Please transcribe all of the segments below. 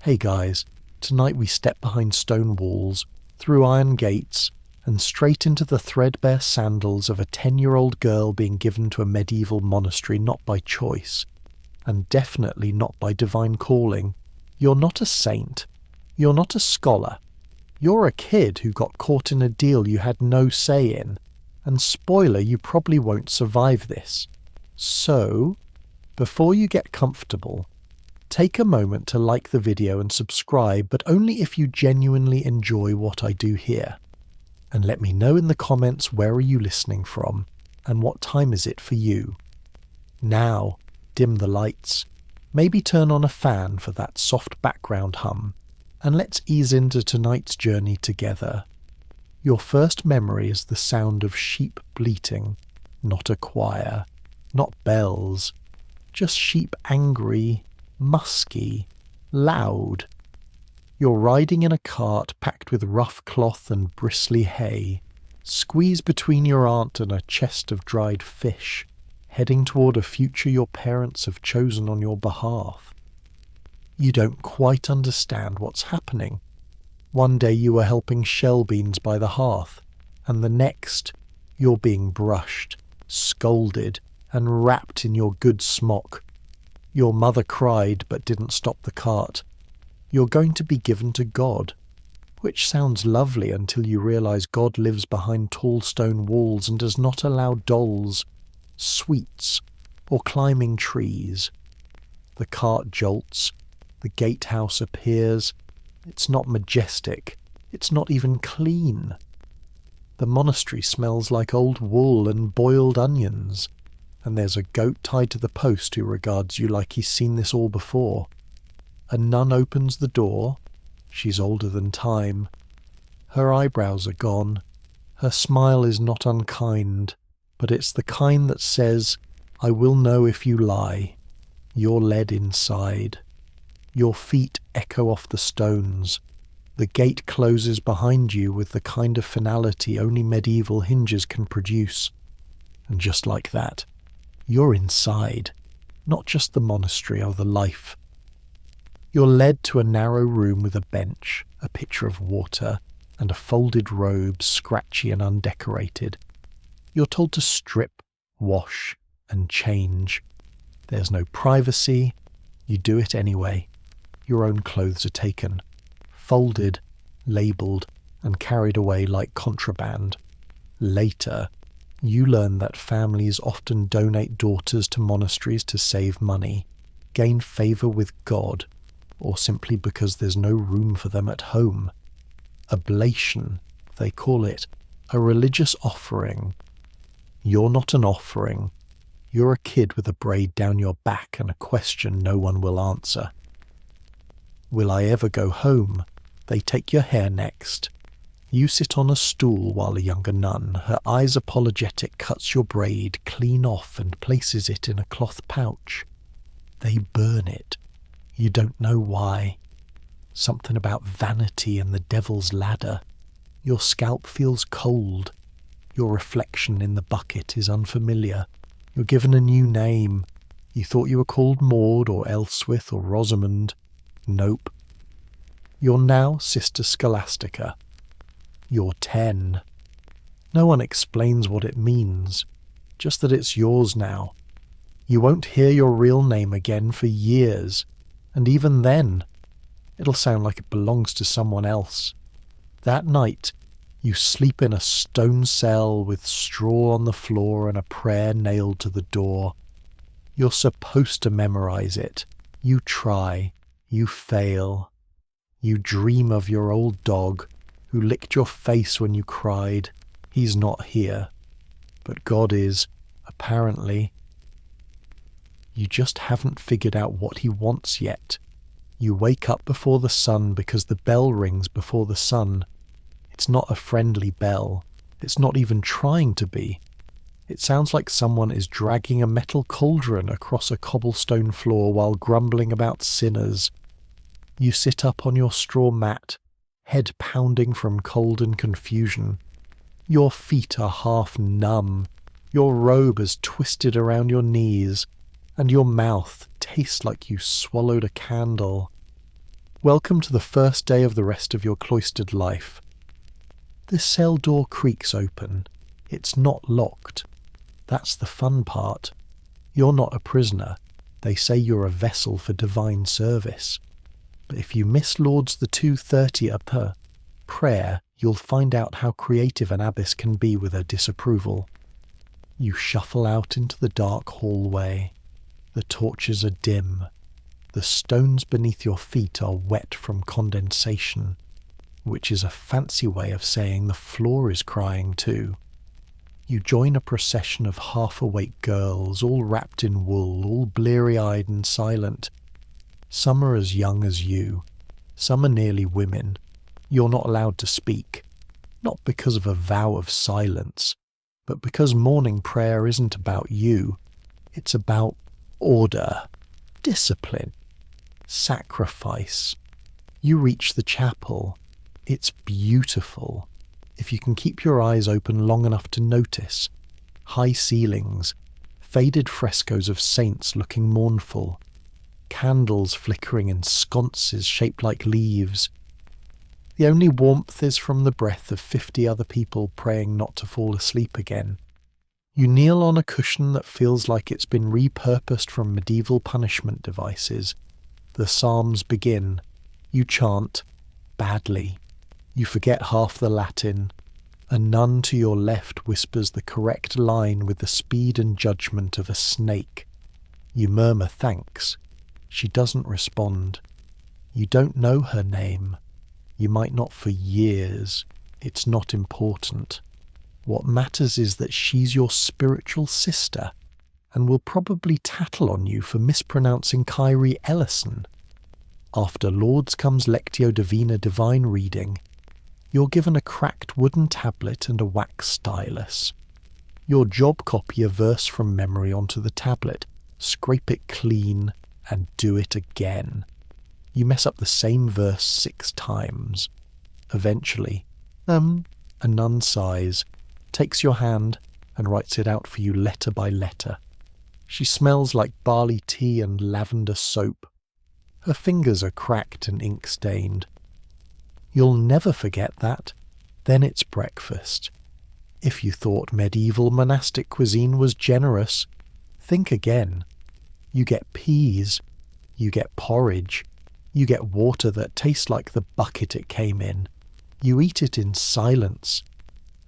Hey guys, tonight we step behind stone walls, through iron gates, and straight into the threadbare sandals of a 10-year-old girl being given to a medieval monastery not by choice, and definitely not by divine calling. You're not a saint. You're not a scholar. You're a kid who got caught in a deal you had no say in, and spoiler, you probably won't survive this. So, before you get comfortable, take a moment to like the video and subscribe, but only if you genuinely enjoy what I do here. And let me know in the comments where are you listening from, and what time is it for you. Now, dim the lights, maybe turn on a fan for that soft background hum, and let's ease into tonight's journey together. Your first memory is the sound of sheep bleating, not a choir, not bells, just sheep angry, musky, loud. You're riding in a cart packed with rough cloth and bristly hay, squeezed between your aunt and a chest of dried fish, heading toward a future your parents have chosen on your behalf. You don't quite understand what's happening. One day you were helping shell beans by the hearth, and the next you're being brushed, scolded, and wrapped in your good smock. Your mother cried but didn't stop the cart. You're going to be given to God, which sounds lovely until you realize God lives behind tall stone walls and does not allow dolls, sweets, or climbing trees. The cart jolts, the gatehouse appears. It's not majestic, it's not even clean. The monastery smells like old wool and boiled onions, and there's a goat tied to the post who regards you like he's seen this all before. A nun opens the door. She's older than time. Her eyebrows are gone. Her smile is not unkind, but it's the kind that says, "I will know if you lie." You're led inside. Your feet echo off the stones. The gate closes behind you with the kind of finality only medieval hinges can produce. And just like that, you're inside, not just the monastery or the life. You're led to a narrow room with a bench, a pitcher of water, and a folded robe, scratchy and undecorated. You're told to strip, wash, and change. There's no privacy. You do it anyway. Your own clothes are taken, folded, labelled, and carried away like contraband. Later, you learn that families often donate daughters to monasteries to save money, gain favour with God, or simply because there's no room for them at home. Oblation, they call it, a religious offering. You're not an offering. You're a kid with a braid down your back and a question no one will answer. Will I ever go home? They take your hair next. You sit on a stool while a younger nun, her eyes apologetic, cuts your braid clean off and places it in a cloth pouch. They burn it. You don't know why. Something about vanity and the devil's ladder. Your scalp feels cold. Your reflection in the bucket is unfamiliar. You're given a new name. You thought you were called Maud or Elswith or Rosamond. Nope. You're now Sister Scholastica. You're 10. No one explains what it means, just that it's yours now. You won't hear your real name again for years, and even then, it'll sound like it belongs to someone else. That night, you sleep in a stone cell with straw on the floor and a prayer nailed to the door. You're supposed to memorize it. You try. You fail. You dream of your old dog who licked your face when you cried. He's not here. But God is, apparently. You just haven't figured out what he wants yet. You wake up before the sun because the bell rings before the sun. It's not a friendly bell. It's not even trying to be. It sounds like someone is dragging a metal cauldron across a cobblestone floor while grumbling about sinners. You sit up on your straw mat, head pounding from cold and confusion. Your feet are half numb. Your robe is twisted around your knees, and your mouth tastes like you swallowed a candle. Welcome to the first day of the rest of your cloistered life. This cell door creaks open. It's not locked. That's the fun part. You're not a prisoner. They say you're a vessel for divine service. But if you miss Lord's the 2:30 per prayer, you'll find out how creative an abbess can be with her disapproval. You shuffle out into the dark hallway. The torches are dim. The stones beneath your feet are wet from condensation, which is a fancy way of saying the floor is crying too. You join a procession of half-awake girls, all wrapped in wool, all bleary-eyed and silent. Some are as young as you. Some are nearly women. You're not allowed to speak, not because of a vow of silence, but because morning prayer isn't about you. It's about order, discipline, sacrifice. You reach the chapel. It's beautiful, if you can keep your eyes open long enough to notice. High ceilings, faded frescoes of saints looking mournful, candles flickering in sconces shaped like leaves. The only warmth is from the breath of 50 other people praying not to fall asleep again. You kneel on a cushion that feels like it's been repurposed from medieval punishment devices. The psalms begin. You chant, badly. You forget half the Latin. A nun to your left whispers the correct line with the speed and judgment of a snake. You murmur thanks. She doesn't respond. You don't know her name. You might not for years. It's not important. What matters is that she's your spiritual sister, and will probably tattle on you for mispronouncing Kyrie Ellison. After Lord's comes Lectio Divina divine reading. You're given a cracked wooden tablet and a wax stylus. Your job copy a verse from memory onto the tablet, scrape it clean, and do it again. You mess up the same verse 6 times. Eventually, a nun sighs, takes your hand, and writes it out for you letter by letter. She smells like barley tea and lavender soap. Her fingers are cracked and ink-stained. You'll never forget that. Then it's breakfast. If you thought medieval monastic cuisine was generous, think again. You get peas. You get porridge. You get water that tastes like the bucket it came in. You eat it in silence.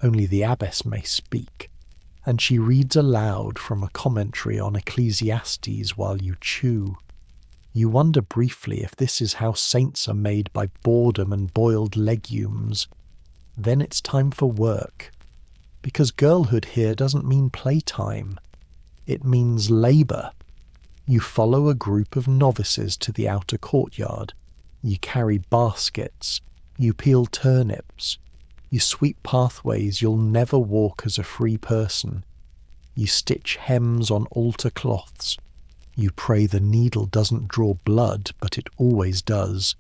Only the abbess may speak, and she reads aloud from a commentary on Ecclesiastes while you chew. You wonder briefly if this is how saints are made by boredom and boiled legumes. Then it's time for work, because girlhood here doesn't mean playtime. It means labour. You follow a group of novices to the outer courtyard. You carry baskets. You peel turnips. You sweep pathways you'll never walk as a free person. You stitch hems on altar cloths. You pray the needle doesn't draw blood, but it always does.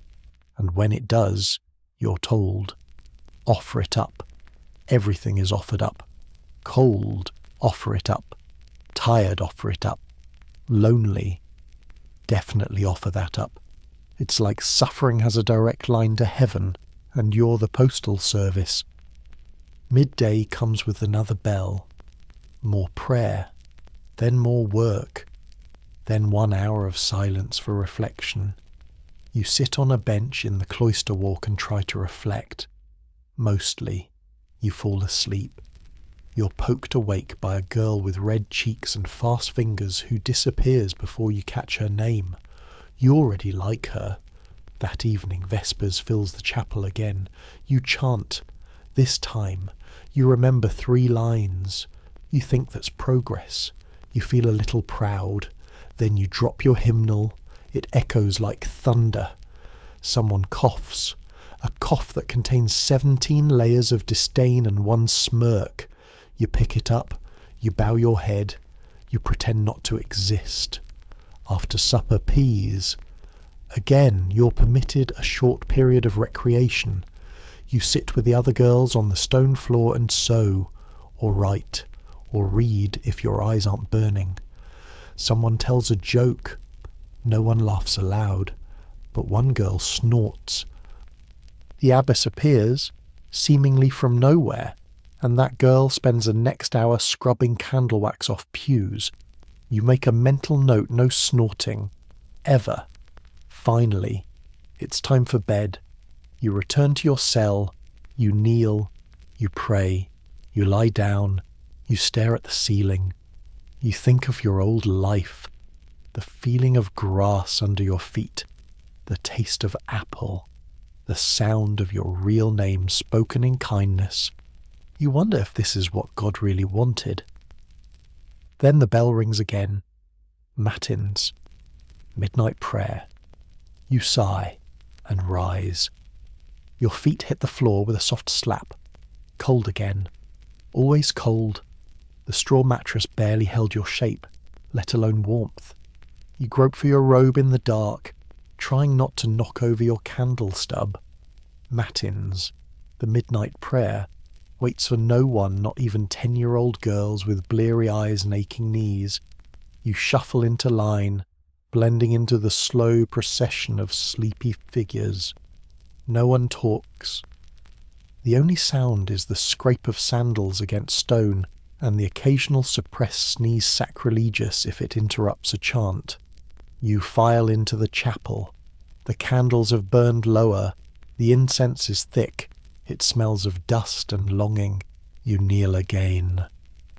And when it does, you're told, offer it up. Everything is offered up. Cold, offer it up. Tired, offer it up. Lonely, definitely offer that up. It's like suffering has a direct line to heaven, and you're the postal service. Midday comes with another bell. More prayer, then more work, then 1 hour of silence for reflection. You sit on a bench in the cloister walk and try to reflect. Mostly, you fall asleep. You're poked awake by a girl with red cheeks and fast fingers who disappears before you catch her name. You already like her. That evening, Vespers fills the chapel again. You chant. This time, you remember 3 lines. You think that's progress. You feel a little proud. Then you drop your hymnal. It echoes like thunder. Someone coughs. A cough that contains 17 layers of disdain and 1 smirk. You pick it up. You bow your head. You pretend not to exist. After supper, peas. Again, you're permitted a short period of recreation. You sit with the other girls on the stone floor and sew, or write, or read if your eyes aren't burning. Someone tells a joke. No one laughs aloud. but one girl snorts. The abbess appears, seemingly from nowhere, and that girl spends the next hour scrubbing candle wax off pews. You make a mental note, no snorting. Ever. Finally, it's time for bed. You return to your cell, you kneel, you pray, you lie down, you stare at the ceiling. You think of your old life, the feeling of grass under your feet, the taste of apple, the sound of your real name spoken in kindness. You wonder if this is what God really wanted. Then the bell rings again. Matins. Midnight prayer. You sigh and rise. Your feet hit the floor with a soft slap. Cold again. Always cold. The straw mattress barely held your shape, let alone warmth. You grope for your robe in the dark, trying not to knock over your candle stub. Matins. The midnight prayer waits for no one, not even 10-year-old girls with bleary eyes and aching knees. You shuffle into line, blending into the slow procession of sleepy figures. No one talks. The only sound is the scrape of sandals against stone and the occasional suppressed sneeze sacrilegious if it interrupts a chant. You file into the chapel. The candles have burned lower. The incense is thick. It smells of dust and longing. You kneel again.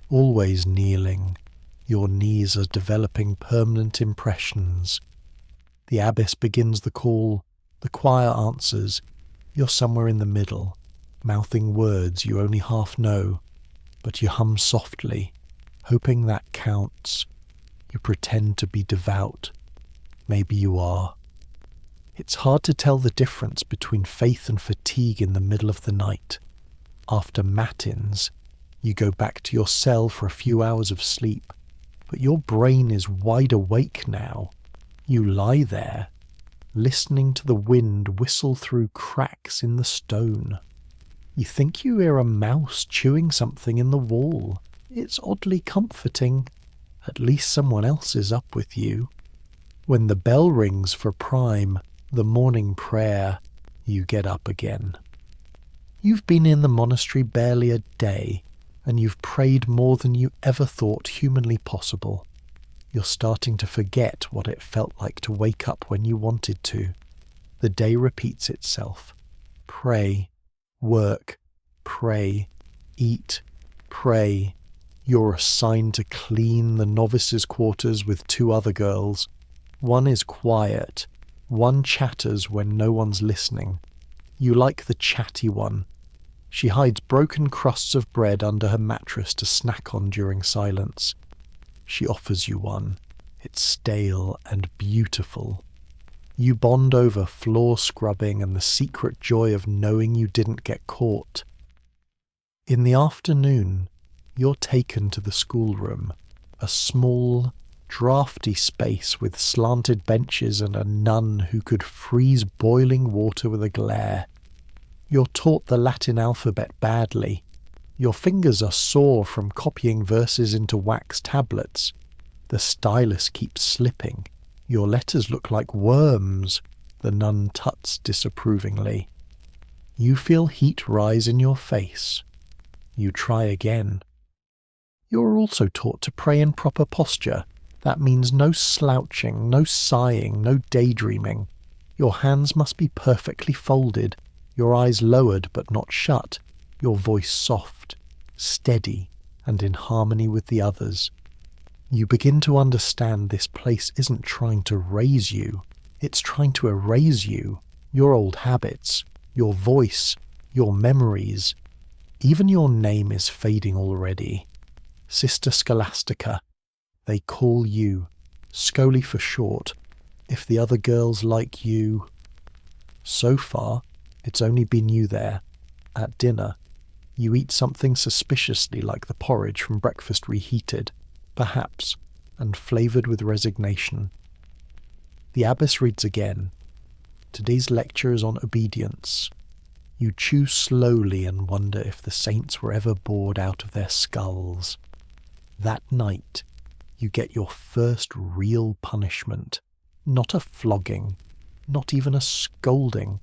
Always kneeling. Your knees are developing permanent impressions. The abbess begins the call. The choir answers. You're somewhere in the middle, mouthing words you only half know, but you hum softly, hoping that counts. You pretend to be devout. Maybe you are. It's hard to tell the difference between faith and fatigue in the middle of the night. After matins, you go back to your cell for a few hours of sleep, but your brain is wide awake now. You lie there, listening to the wind whistle through cracks in the stone. You think you hear a mouse chewing something in the wall. It's oddly comforting. At least someone else is up with you. When the bell rings for prime, the morning prayer, you get up again. You've been in the monastery barely a day, and you've prayed more than you ever thought humanly possible. You're starting to forget what it felt like to wake up when you wanted to. The day repeats itself. Pray, work, pray, eat, pray. You're assigned to clean the novices' quarters with 2 other girls. One is quiet. One chatters when no one's listening. You like the chatty one. She hides broken crusts of bread under her mattress to snack on during silence. She offers you one. It's stale and beautiful. You bond over floor scrubbing and the secret joy of knowing you didn't get caught. In the afternoon, you're taken to the schoolroom, a small, drafty space with slanted benches and a nun who could freeze boiling water with a glare. You're taught the Latin alphabet badly. Your fingers are sore from copying verses into wax tablets. The stylus keeps slipping. Your letters look like worms, the nun tuts disapprovingly. You feel heat rise in your face. You try again. You're also taught to pray in proper posture. That means no slouching, no sighing, no daydreaming. Your hands must be perfectly folded, your eyes lowered but not shut, your voice soft, steady, and in harmony with the others. You begin to understand this place isn't trying to raise you, it's trying to erase you, your old habits, your voice, your memories. Even your name is fading already. Sister Scholastica. They call you, Scully for short, if the other girls like you. So far, it's only been you there. At dinner, you eat something suspiciously like the porridge from breakfast reheated, perhaps, and flavoured with resignation. The abbess reads again. Today's lecture is on obedience. You chew slowly and wonder if the saints were ever bored out of their skulls. That night, you get your first real punishment. Not a flogging, Not even a scolding.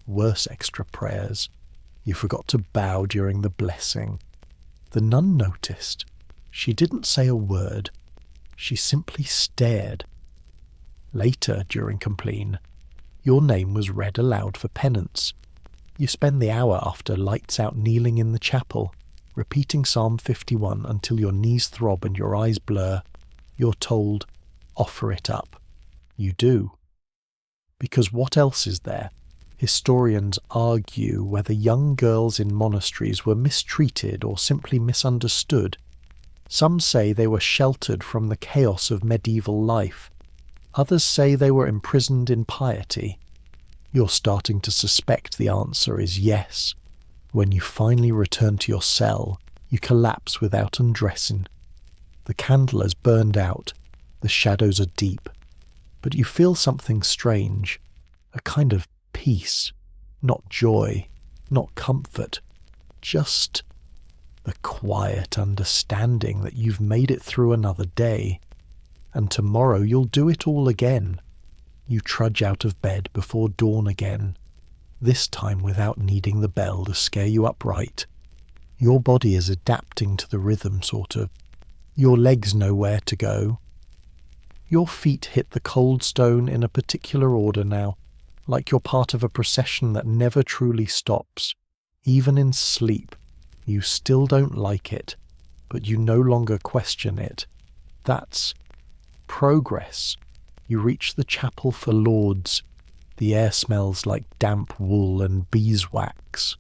Worse extra prayers. You forgot to bow during the blessing. The nun noticed. She didn't say a word. She simply stared. Later, during compline, your name was read aloud for penance. You spend the hour after lights out kneeling in the chapel, repeating Psalm 51 until your knees throb and your eyes blur. You're told, offer it up. You do. Because what else is there? Historians argue whether young girls in monasteries were mistreated or simply misunderstood. Some say they were sheltered from the chaos of medieval life. Others say they were imprisoned in piety. You're starting to suspect the answer is yes. When you finally return to your cell, you collapse without undressing. The candle has burned out, the shadows are deep, but you feel something strange, a kind of peace, not joy, not comfort, just the quiet understanding that you've made it through another day, and tomorrow you'll do it all again. You trudge out of bed before dawn again, this time without needing the bell to scare you upright. Your body is adapting to the rhythm, sort of. Your legs know where to go. Your feet hit the cold stone in a particular order now, like you're part of a procession that never truly stops. Even in sleep, you still don't like it, but you no longer question it. That's progress. You reach the chapel for lauds. The air smells like damp wool and beeswax.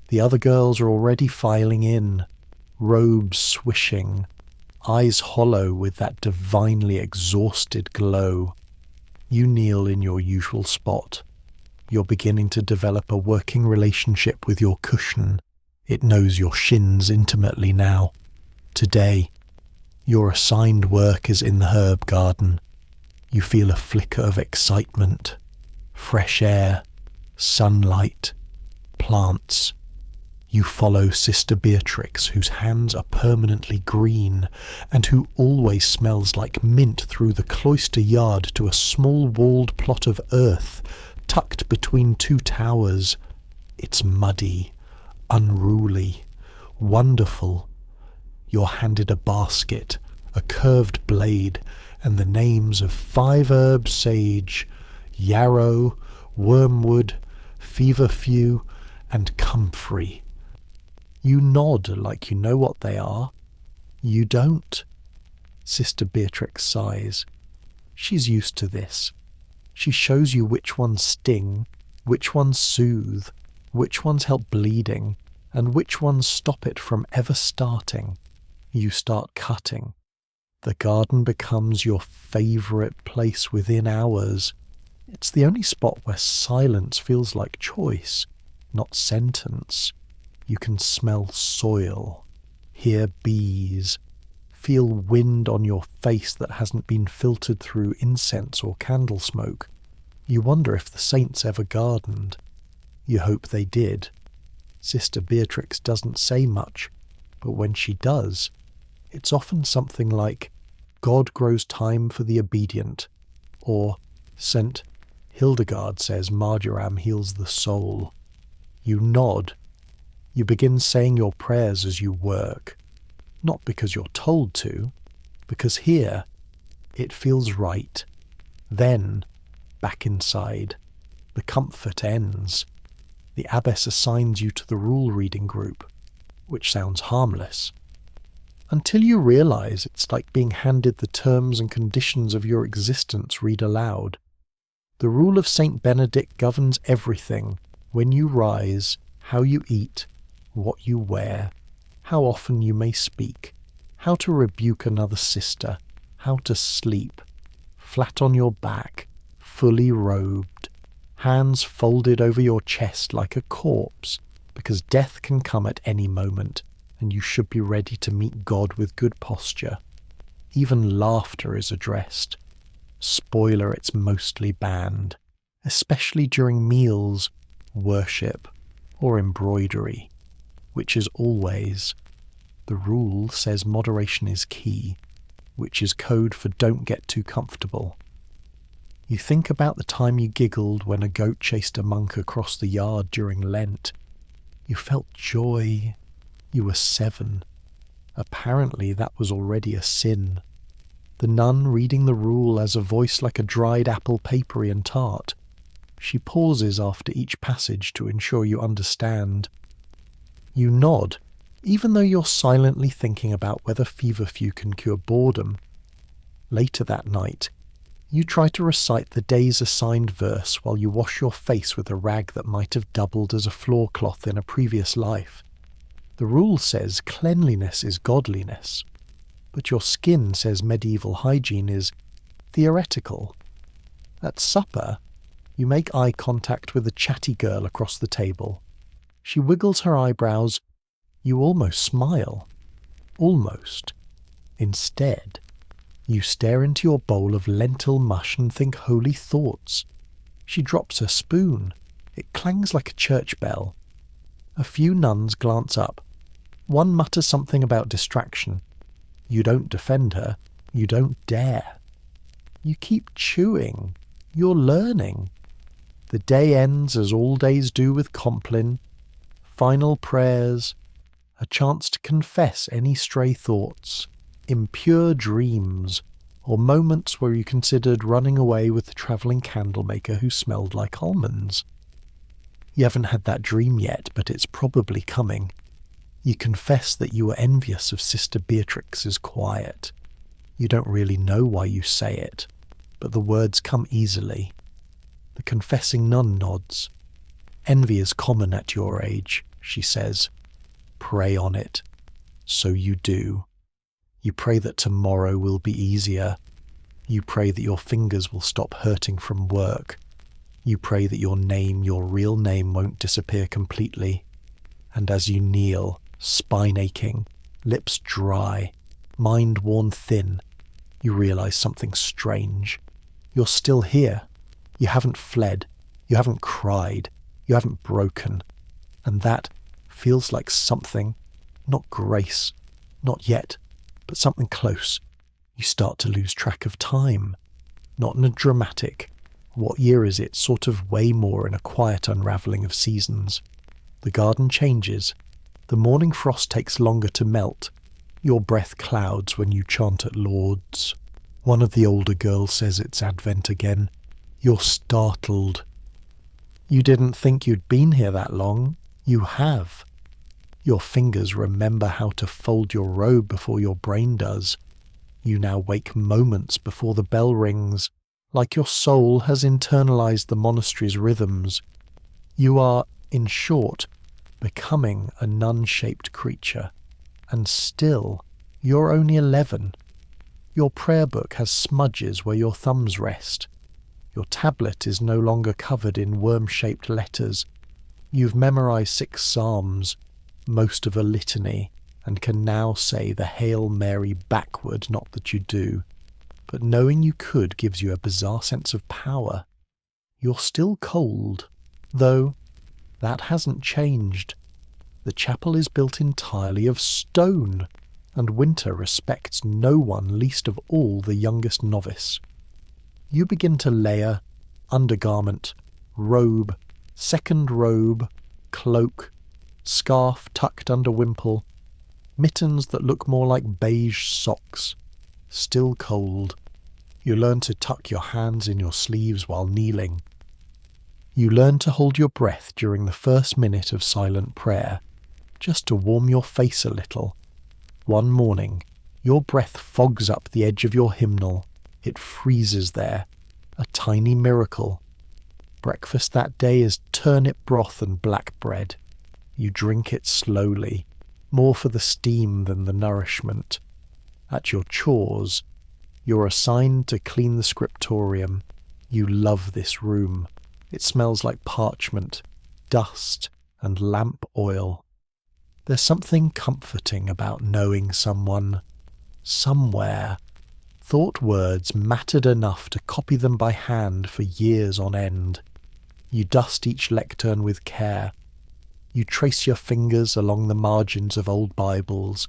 The other girls are already filing in, robes swishing, eyes hollow with that divinely exhausted glow. You kneel in your usual spot. You're beginning to develop a working relationship with your cushion. It knows your shins intimately now. Today, your assigned work is in the herb garden. You feel a flicker of excitement, fresh air, sunlight, plants. You follow Sister Beatrix, whose hands are permanently green, and who always smells like mint through the cloister yard to a small walled plot of earth tucked between two towers. It's muddy, unruly, wonderful. You're handed a basket, a curved blade, and the names of 5-herb sage, yarrow, wormwood, feverfew, and comfrey. You nod like you know what they are. You don't. Sister Beatrix sighs. She's used to this. She shows you which ones sting, which ones soothe, which ones help bleeding, and which ones stop it from ever starting. You start cutting. The garden becomes your favourite place within hours. It's the only spot where silence feels like choice, not sentence. You can smell soil, hear bees, feel wind on your face that hasn't been filtered through incense or candle smoke. You wonder if the saints ever gardened. You hope they did. Sister Beatrix doesn't say much, but when she does, it's often something like, God grows time for the obedient, or St. Hildegard says marjoram heals the soul. You nod. You begin saying your prayers as you work, not because you're told to, because here it feels right. Then, back inside, the comfort ends. The abbess assigns you to the rule reading group, which sounds harmless, until you realise it's like being handed the terms and conditions of your existence read aloud. The rule of Saint Benedict governs everything: when you rise, how you eat, what you wear, how often you may speak, how to rebuke another sister, how to sleep, flat on your back, fully robed, hands folded over your chest like a corpse, because death can come at any moment, and you should be ready to meet God with good posture. Even laughter is addressed. Spoiler, it's mostly banned, especially during meals, worship, or embroidery, which is always. The rule says moderation is key, which is code for don't get too comfortable. You think about the time you giggled when a goat chased a monk across the yard during Lent. You felt joy. You were 7. Apparently that was already a sin. The nun reading the rule as a voice like a dried apple, papery and tart. She pauses after each passage to ensure you understand. You nod, even though you're silently thinking about whether feverfew can cure boredom. Later that night, you try to recite the day's assigned verse while you wash your face with a rag that might have doubled as a floor cloth in a previous life. The rule says cleanliness is godliness, but your skin says medieval hygiene is theoretical. At supper, you make eye contact with a chatty girl across the table. She wiggles her eyebrows. You almost smile. Almost. Instead, you stare into your bowl of lentil mush and think holy thoughts. She drops her spoon. It clangs like a church bell. A few nuns glance up. One mutters something about distraction. You don't defend her. You don't dare. You keep chewing. You're learning. The day ends as all days do with Compline. Final prayers. A chance to confess any stray thoughts, impure dreams, or moments where you considered running away with the travelling candlemaker who smelled like almonds. You haven't had that dream yet, but it's probably coming. You confess that you were envious of Sister Beatrix's quiet. You don't really know why you say it, but the words come easily. The confessing nun nods. Envy is common at your age, she says. Pray on it. So you do. You pray that tomorrow will be easier. You pray that your fingers will stop hurting from work. You pray that your name, your real name, won't disappear completely. And as you kneel, spine aching, lips dry, mind worn thin, you realize something strange. You're still here. You haven't fled. You haven't cried. You haven't broken. And that feels like something, not grace, not yet, but something close. You start to lose track of time. Not in a dramatic, what year is it, sort of way more in a quiet unravelling of seasons. The garden changes. The morning frost takes longer to melt. Your breath clouds when you chant at Lord's. One of the older girls says it's Advent again. You're startled. You didn't think you'd been here that long. You have. Your fingers remember how to fold your robe before your brain does. You now wake moments before the bell rings, like your soul has internalized the monastery's rhythms. You are, in short, becoming a nun-shaped creature. And still, you're only 11. Your prayer book has smudges where your thumbs rest. Your tablet is no longer covered in worm-shaped letters. You've memorized 6 psalms, most of a litany, and can now say the Hail Mary backward, not that you do. But knowing you could gives you a bizarre sense of power. You're still cold, though that hasn't changed. The chapel is built entirely of stone, and winter respects no one, least of all the youngest novice. You begin to layer undergarment, robe, second robe, cloak, scarf tucked under wimple, mittens that look more like beige socks. Still cold. You learn to tuck your hands in your sleeves while kneeling. You learn to hold your breath during the first minute of silent prayer, just to warm your face a little. One morning, your breath fogs up the edge of your hymnal. It freezes there, a tiny miracle. Breakfast that day is turnip broth and black bread. You drink it slowly, more for the steam than the nourishment. At your chores, you're assigned to clean the scriptorium. You love this room. It smells like parchment, dust, and lamp oil. There's something comforting about knowing someone, somewhere, thought words mattered enough to copy them by hand for years on end. You dust each lectern with care. You trace your fingers along the margins of old Bibles,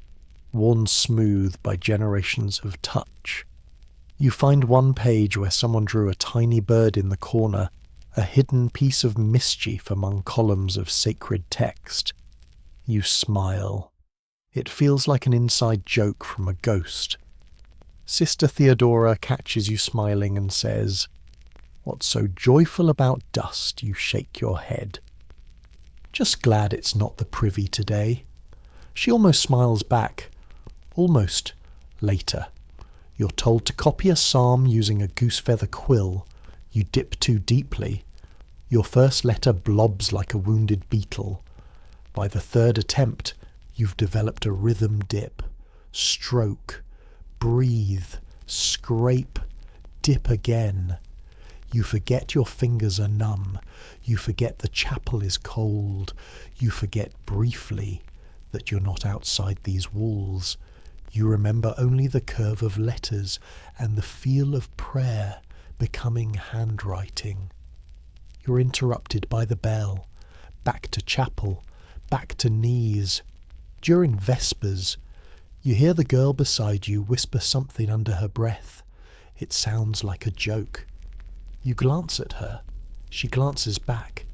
worn smooth by generations of touch. You find one page where someone drew a tiny bird in the corner, a hidden piece of mischief among columns of sacred text. You smile. It feels like an inside joke from a ghost. Sister Theodora catches you smiling and says, "What's so joyful about dust?" You shake your head. "Just glad it's not the privy today." She almost smiles back. Almost. Later. You're told to copy a psalm using a goosefeather quill. You dip too deeply. Your first letter blobs like a wounded beetle. By the third attempt, you've developed a rhythm dip. Stroke. Breathe. Scrape. Dip again. You forget your fingers are numb. You forget the chapel is cold. You forget briefly that you're not outside these walls. You remember only the curve of letters and the feel of prayer becoming handwriting. You're interrupted by the bell. Back to chapel. Back to knees. During Vespers, you hear the girl beside you whisper something under her breath. It sounds like a joke. You glance at her. She glances back.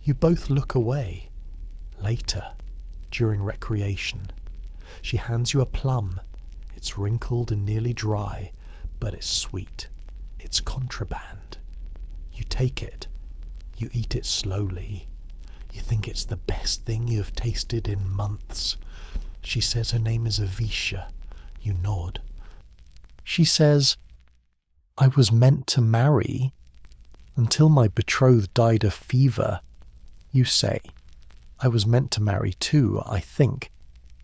You both look away. Later, during recreation, she hands you a plum. It's wrinkled and nearly dry, but it's sweet. It's contraband. You take it. You eat it slowly. You think it's the best thing you've tasted in months. She says her name is Avisha. You nod. She says, "I was meant to marry until my betrothed died of fever." You say, "I was meant to marry too, I think,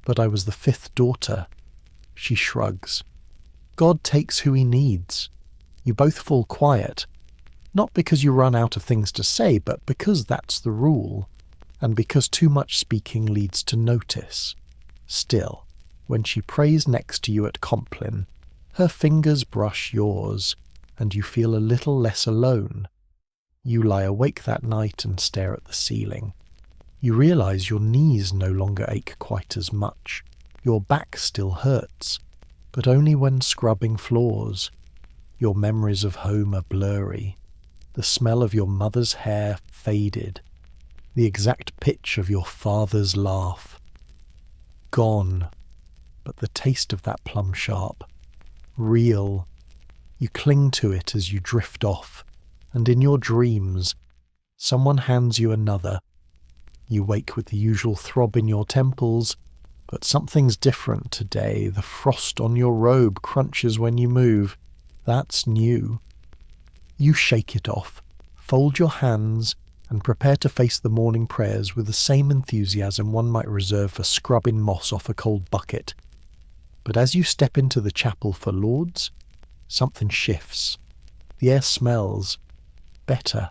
but I was the fifth daughter." She shrugs. God takes who he needs. You both fall quiet, not because you run out of things to say, but because that's the rule, and because too much speaking leads to notice. Still, when she prays next to you at Compline, her fingers brush yours, and you feel a little less alone. You lie awake that night and stare at the ceiling. You realize your knees no longer ache quite as much. Your back still hurts, but only when scrubbing floors. Your memories of home are blurry. The smell of your mother's hair faded. The exact pitch of your father's laugh gone. But the taste of that plum sharp, real. You cling to it as you drift off, and in your dreams, someone hands you another. You wake with the usual throb in your temples, but something's different today. The frost on your robe crunches when you move. That's new. You shake it off, fold your hands, and prepare to face the morning prayers with the same enthusiasm one might reserve for scrubbing moss off a cold bucket. But as you step into the chapel for Lauds, something shifts. The air smells better.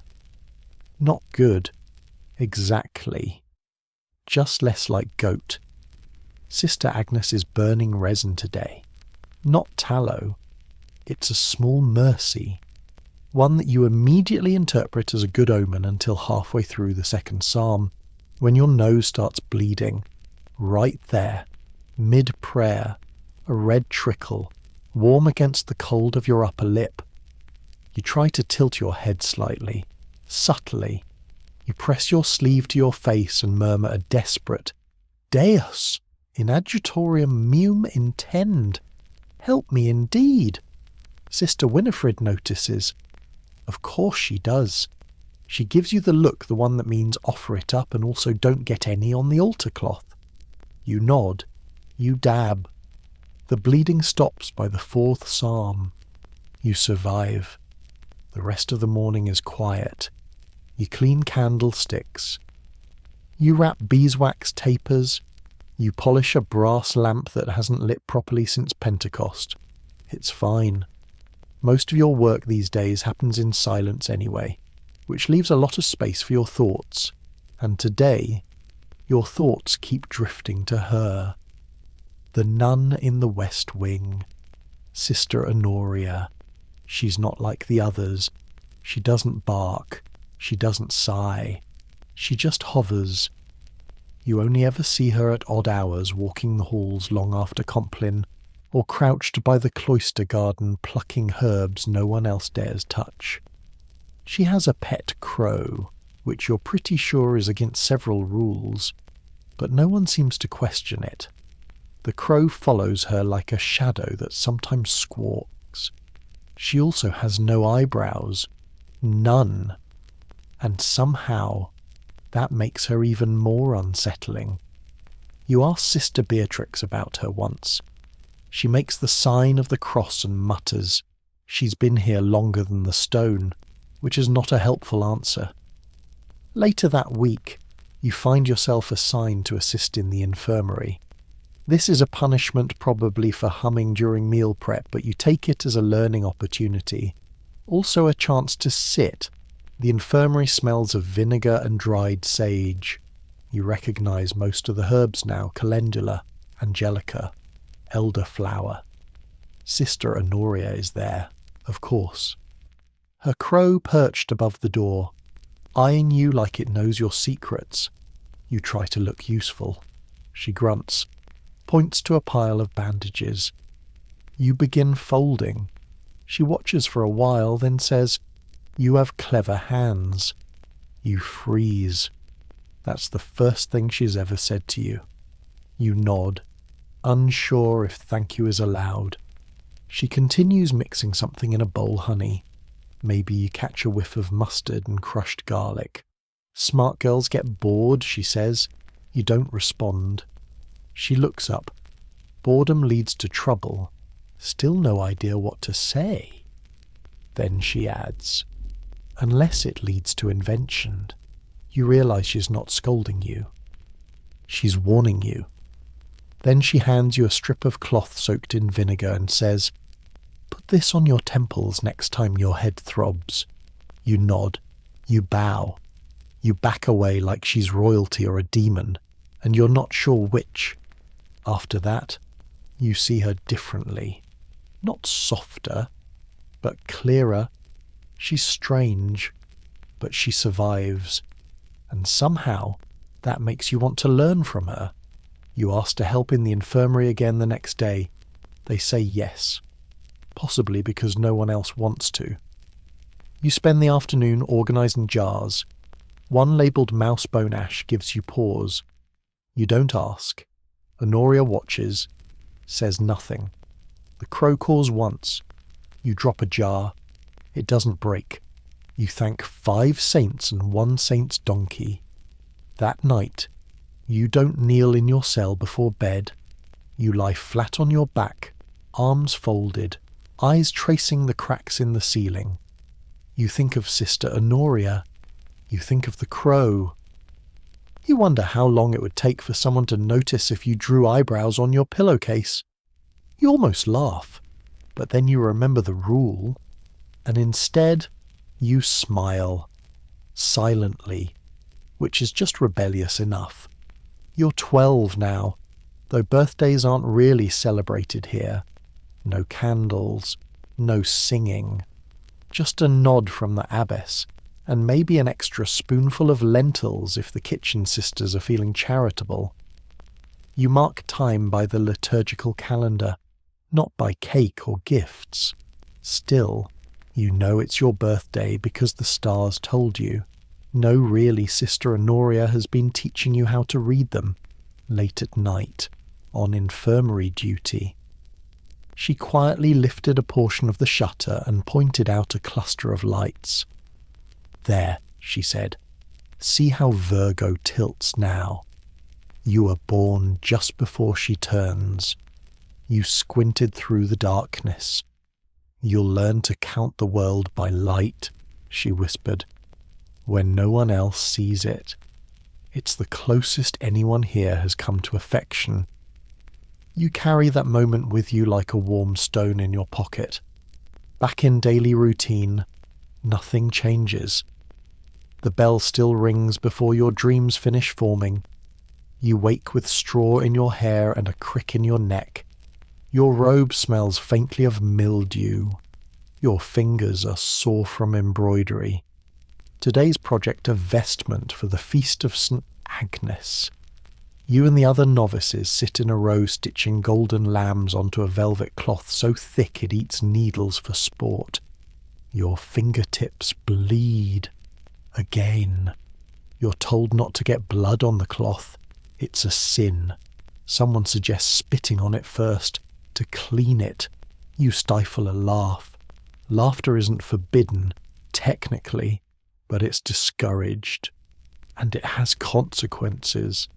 Not good. Exactly. Just less like goat. Sister Agnes is burning resin today. Not tallow. It's a small mercy. One that you immediately interpret as a good omen until halfway through the second psalm, when your nose starts bleeding. Right there, mid-prayer, a red trickle, warm against the cold of your upper lip. You try to tilt your head slightly, subtly. You press your sleeve to your face and murmur a desperate, "Deus, in adjutorium meum intend. Help me indeed." Sister Winifred notices. Of course she does. She gives you the look, the one that means offer it up and also don't get any on the altar cloth. You nod. You dab. The bleeding stops by the fourth psalm. You survive. The rest of the morning is quiet. You clean candlesticks. You wrap beeswax tapers. You polish a brass lamp that hasn't lit properly since Pentecost. It's fine. Most of your work these days happens in silence anyway, which leaves a lot of space for your thoughts. And today, your thoughts keep drifting to her. The nun in the West Wing. Sister Honoria. She's not like the others. She doesn't bark. She doesn't sigh. She just hovers. You only ever see her at odd hours walking the halls long after Compline, or crouched by the cloister garden plucking herbs no one else dares touch. She has a pet crow, which you're pretty sure is against several rules, but no one seems to question it. The crow follows her like a shadow that sometimes squawks. She also has no eyebrows. None. And somehow, that makes her even more unsettling. You asked Sister Beatrix about her once. She makes the sign of the cross and mutters, "She's been here longer than the stone," which is not a helpful answer. Later that week, you find yourself assigned to assist in the infirmary. This is a punishment probably for humming during meal prep, but you take it as a learning opportunity. Also a chance to sit. The infirmary smells of vinegar and dried sage. You recognize most of the herbs now: calendula, angelica, elderflower. Sister Honoria is there, of course. Her crow perched above the door, eyeing you like it knows your secrets. You try to look useful. She grunts, points to a pile of bandages. You begin folding. She watches for a while, then says, "You have clever hands." You freeze. That's the first thing she's ever said to you. You nod, unsure if thank you is allowed. She continues mixing something in a bowl, honey. Maybe you catch a whiff of mustard and crushed garlic. Smart girls get bored, she says. You don't respond. She looks up. Boredom leads to trouble. Still no idea what to say. Then she adds, "Unless it leads to invention." You realize she's not scolding you. She's warning you. Then she hands you a strip of cloth soaked in vinegar and says, "Put this on your temples next time your head throbs." You nod. You bow. You back away like she's royalty or a demon, and you're not sure which. After that, you see her differently. Not softer, but clearer. She's strange, but she survives. And somehow, that makes you want to learn from her. You ask to help in the infirmary again the next day. They say yes, possibly because no one else wants to. You spend the afternoon organising jars. One labelled mousebone ash gives you pause. You don't ask. Honoria watches, says nothing. The crow calls once. You drop a jar. It doesn't break. You thank 5 saints and 1 saint's donkey. That night, you don't kneel in your cell before bed. You lie flat on your back, arms folded, eyes tracing the cracks in the ceiling. You think of Sister Honoria. You think of the crow. You wonder how long it would take for someone to notice if you drew eyebrows on your pillowcase. You almost laugh, but then you remember the rule, and instead you smile, silently, which is just rebellious enough. You're 12 now, though birthdays aren't really celebrated here. No candles, no singing, just a nod from the abbess, and maybe an extra spoonful of lentils if the kitchen sisters are feeling charitable. You mark time by the liturgical calendar, not by cake or gifts. Still, you know it's your birthday because the stars told you. No, really, Sister Honoria has been teaching you how to read them, late at night, on infirmary duty. She quietly lifted a portion of the shutter and pointed out a cluster of lights. "There," she said. "See how Virgo tilts now. You were born just before she turns. You squinted through the darkness. You'll learn to count the world by light," she whispered, "when no one else sees it. It's the closest anyone here has come to affection." You carry that moment with you like a warm stone in your pocket. Back in daily routine, nothing changes. The bell still rings before your dreams finish forming. You wake with straw in your hair and a crick in your neck. Your robe smells faintly of mildew. Your fingers are sore from embroidery. Today's project a vestment for the feast of St. Agnes. You and the other novices sit in a row stitching golden lambs onto a velvet cloth so thick it eats needles for sport. Your fingertips bleed. Again. You're told not to get blood on the cloth. It's a sin. Someone suggests spitting on it first, to clean it. You stifle a laugh. Laughter isn't forbidden, technically, but it's discouraged. And it has consequences.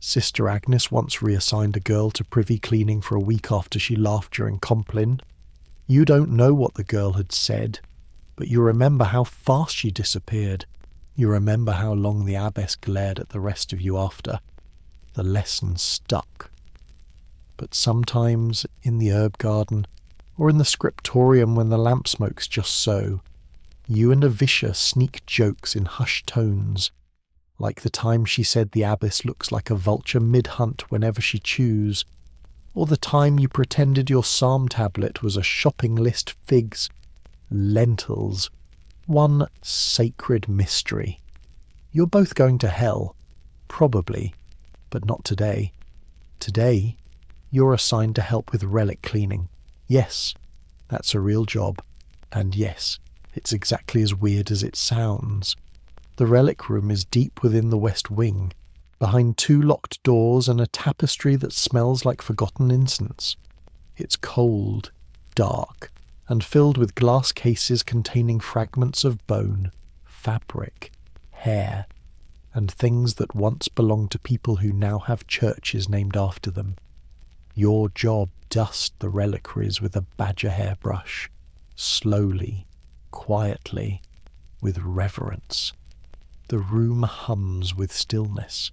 Sister Agnes once reassigned a girl to privy cleaning for a week after she laughed during Compline. You don't know what the girl had said, but you remember how fast she disappeared. You remember how long the abbess glared at the rest of you after. The lesson stuck. But sometimes in the herb garden, or in the scriptorium when the lamp smokes just so, you and Avisha sneak jokes in hushed tones, like the time she said the abbess looks like a vulture mid-hunt whenever she chews, or the time you pretended your psalm tablet was a shopping list figs, lentils, one sacred mystery. You're both going to hell, probably, but not today. Today, you're assigned to help with relic cleaning. Yes, that's a real job, and yes, it's exactly as weird as it sounds. The relic room is deep within the west wing, behind 2 locked doors and a tapestry that smells like forgotten incense. It's cold, dark, and filled with glass cases containing fragments of bone, fabric, hair, and things that once belonged to people who now have churches named after them. Your job: dust the reliquaries with a badger hairbrush, slowly, quietly, with reverence. The room hums with stillness.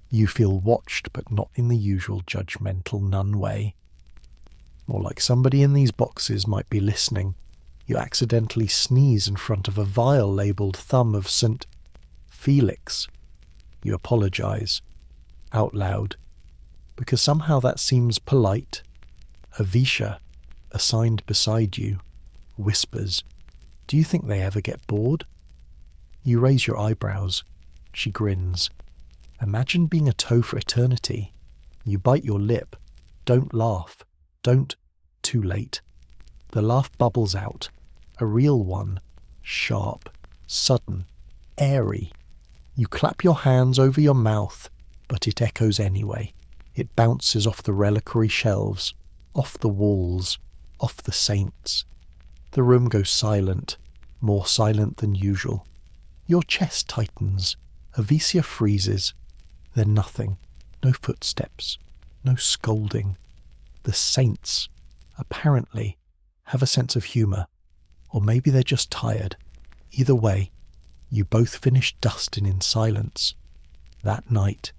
You feel watched, but not in the usual judgmental nun way. More like somebody in these boxes might be listening. You accidentally sneeze in front of a vial labelled Thumb of St. Felix. You apologise, out loud, because somehow that seems polite. Avisha, assigned beside you, whispers, "Do you think they ever get bored?" You raise your eyebrows. She grins. Imagine being a toe for eternity. You bite your lip. Don't laugh. Don't. Too late. The laugh bubbles out. A real one. Sharp. Sudden. Airy. You clap your hands over your mouth, but it echoes anyway. It bounces off the reliquary shelves, off the walls, off the saints. The room goes silent, more silent than usual. Your chest tightens. Avisha freezes. Then nothing. No footsteps. No scolding. The saints, apparently, have a sense of humour. Or maybe they're just tired. Either way, you both finish dusting in silence. That night,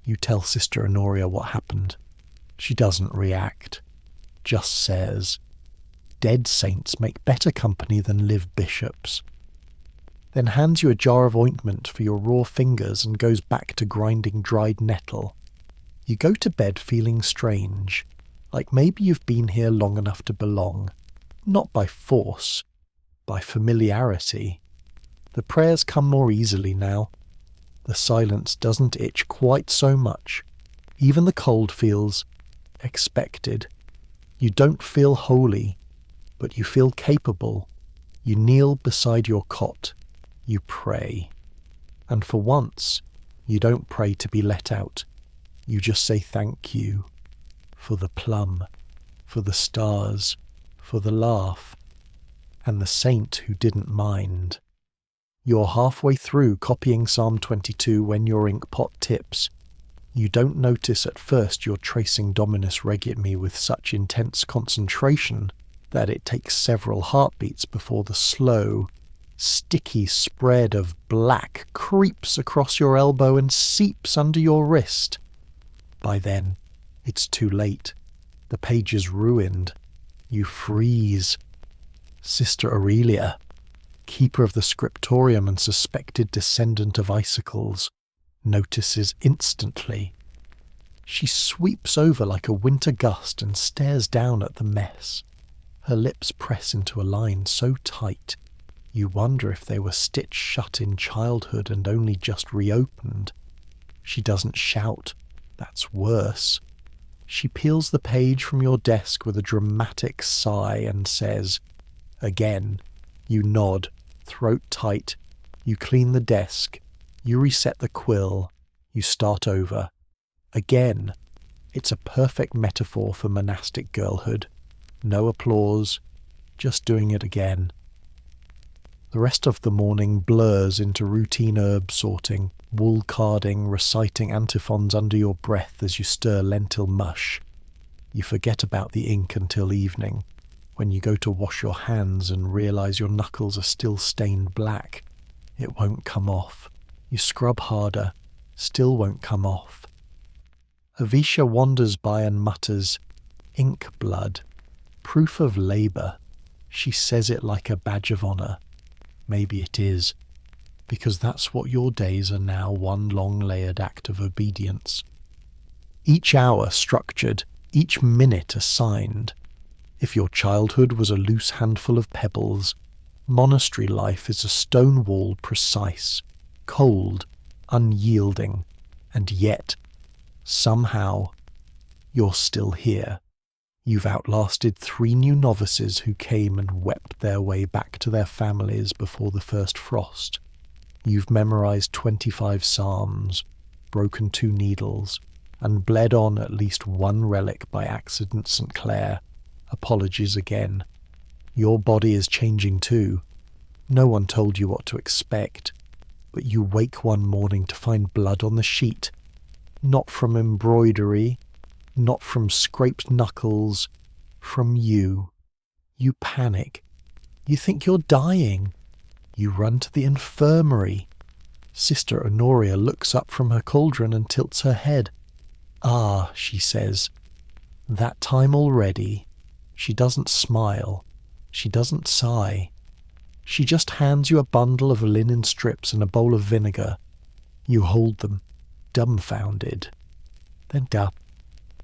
you tell Sister Honoria what happened. She doesn't react. Just says, "Dead saints make better company than live bishops." Then hands you a jar of ointment for your raw fingers and goes back to grinding dried nettle. You go to bed feeling strange, like maybe you've been here long enough to belong, not by force, by familiarity. The prayers come more easily now. The silence doesn't itch quite so much. Even the cold feels expected. You don't feel holy, but you feel capable. You kneel beside your cot. You pray. And for once, you don't pray to be let out. You just say thank you. For the plum, for the stars, for the laugh, and the saint who didn't mind. You're halfway through copying Psalm 22 when your ink pot tips. You don't notice at first you're tracing Dominus Regit Me with such intense concentration that it takes several heartbeats before the slow, sticky spread of black creeps across your elbow and seeps under your wrist. By then, it's too late. The page is ruined. You freeze. Sister Aurelia, keeper of the scriptorium and suspected descendant of icicles, notices instantly. She sweeps over like a winter gust and stares down at the mess. Her lips press into a line so tight, you wonder if they were stitched shut in childhood and only just reopened. She doesn't shout, That's worse. She peels the page from your desk with a dramatic sigh and says, again. You nod, throat tight. You clean the desk. You reset the quill. You start over. Again. It's a perfect metaphor for monastic girlhood. No applause, just doing it again. The rest of the morning blurs into routine herb sorting, wool carding, reciting antiphons under your breath as you stir lentil mush. You forget about the ink until evening, when you go to wash your hands and realise your knuckles are still stained black. It won't come off. You scrub harder, still won't come off. Avisha wanders by and mutters, "Ink blood. Proof of labour." She says it like a badge of honour. Maybe it is, because that's what your days are now, one long layered act of obedience. Each hour structured, each minute assigned. If your childhood was a loose handful of pebbles, monastery life is a stone wall precise, cold, unyielding, and yet, somehow, you're still here. You've outlasted 3 new novices who came and wept their way back to their families before the first frost. You've memorized 25 psalms, broken 2 needles, and bled on at least 1 relic by accident, St. Clair. Apologies again. Your body is changing too. No one told you what to expect, but you wake one morning to find blood on the sheet. Not from embroidery, not from scraped knuckles, from you. You panic. You think you're dying. You run to the infirmary. Sister Honoria looks up from her cauldron and tilts her head. "Ah," she says. "That time already." She doesn't smile. She doesn't sigh. She just hands you a bundle of linen strips and a bowl of vinegar. You hold them, dumbfounded. Then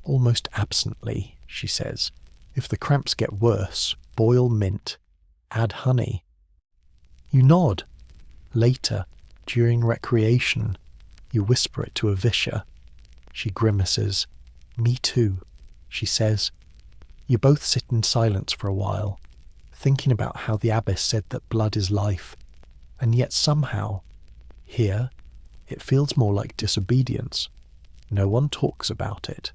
almost absently, she says, "If the cramps get worse, boil mint. Add honey." You nod. Later, during recreation, you whisper it to Avisha. She grimaces. "Me too," she says. You both sit in silence for a while, thinking about how the abbess said that blood is life, and yet somehow, here, it feels more like disobedience. No one talks about it.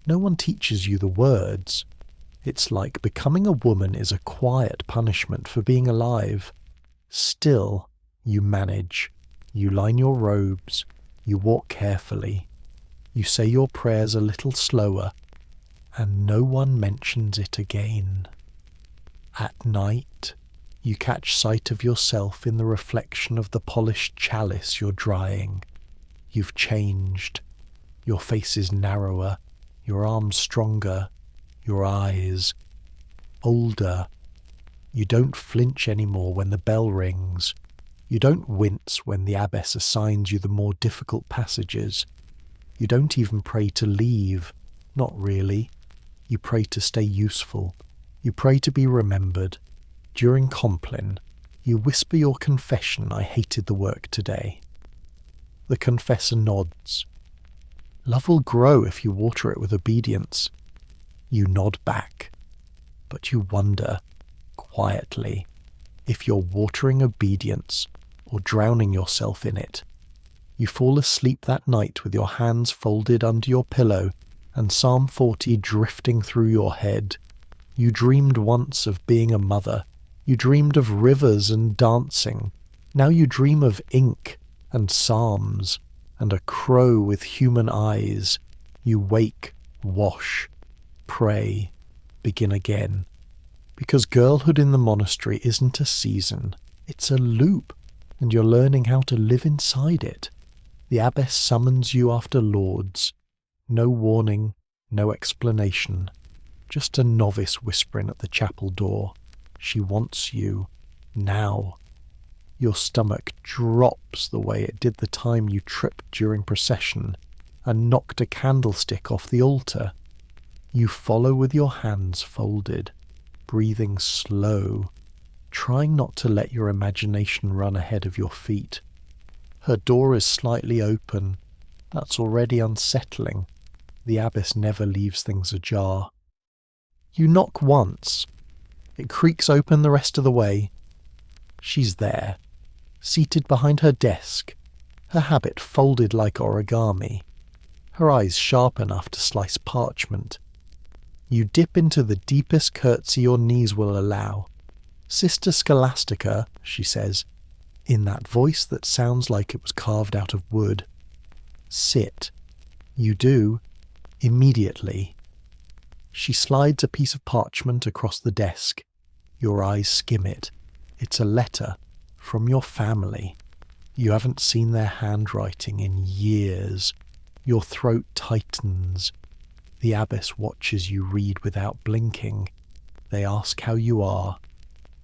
No one teaches you the words. It's like becoming a woman is a quiet punishment for being alive. Still, you manage. You line your robes. You walk carefully. You say your prayers a little slower, and no one mentions it again. At night, you catch sight of yourself in the reflection of the polished chalice you're drying. You've changed. Your face is narrower, your arms stronger, your eyes older. You don't flinch anymore when the bell rings. You don't wince when the abbess assigns you the more difficult passages. You don't even pray to leave. Not really. You pray to stay useful. You pray to be remembered. During Compline, you whisper your confession, "I hated the work today." The confessor nods. Love will grow if you water it with obedience. You nod back, but you wonder, quietly, if you're watering obedience or drowning yourself in it. You fall asleep that night with your hands folded under your pillow and Psalm 40 drifting through your head. You dreamed once of being a mother. You dreamed of rivers and dancing. Now you dream of ink and psalms and a crow with human eyes. You wake, wash, pray, begin again. Because girlhood in the monastery isn't a season, it's a loop, and you're learning how to live inside it. The abbess summons you after lauds. No warning, no explanation. Just a novice whispering at the chapel door. She wants you, now. Your stomach drops the way it did the time you tripped during procession and knocked a candlestick off the altar. You follow with your hands folded, breathing slow, trying not to let your imagination run ahead of your feet. Her door is slightly open. That's already unsettling. The abbess never leaves things ajar. You knock once. It creaks open the rest of the way. She's there, seated behind her desk, her habit folded like origami, her eyes sharp enough to slice parchment. You dip into the deepest curtsy your knees will allow. "Sister Scholastica," she says, in that voice that sounds like it was carved out of wood. "Sit." You do, immediately. She slides a piece of parchment across the desk. Your eyes skim it. It's a letter from your family. You haven't seen their handwriting in years. Your throat tightens. The abbess watches you read without blinking. They ask how you are.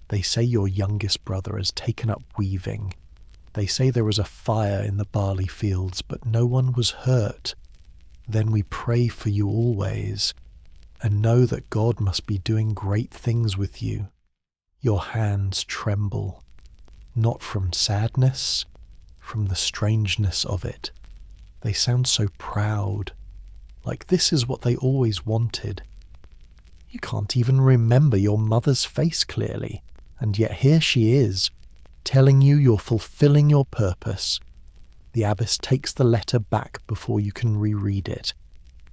They say your youngest brother has taken up weaving. They say there was a fire in the barley fields, but no one was hurt. Then we pray for you always, and know that God must be doing great things with you. Your hands tremble, not from sadness, from the strangeness of it. They sound so proud, like this is what they always wanted. You can't even remember your mother's face clearly, and yet here she is, telling you you're fulfilling your purpose. The abbess takes the letter back before you can reread it.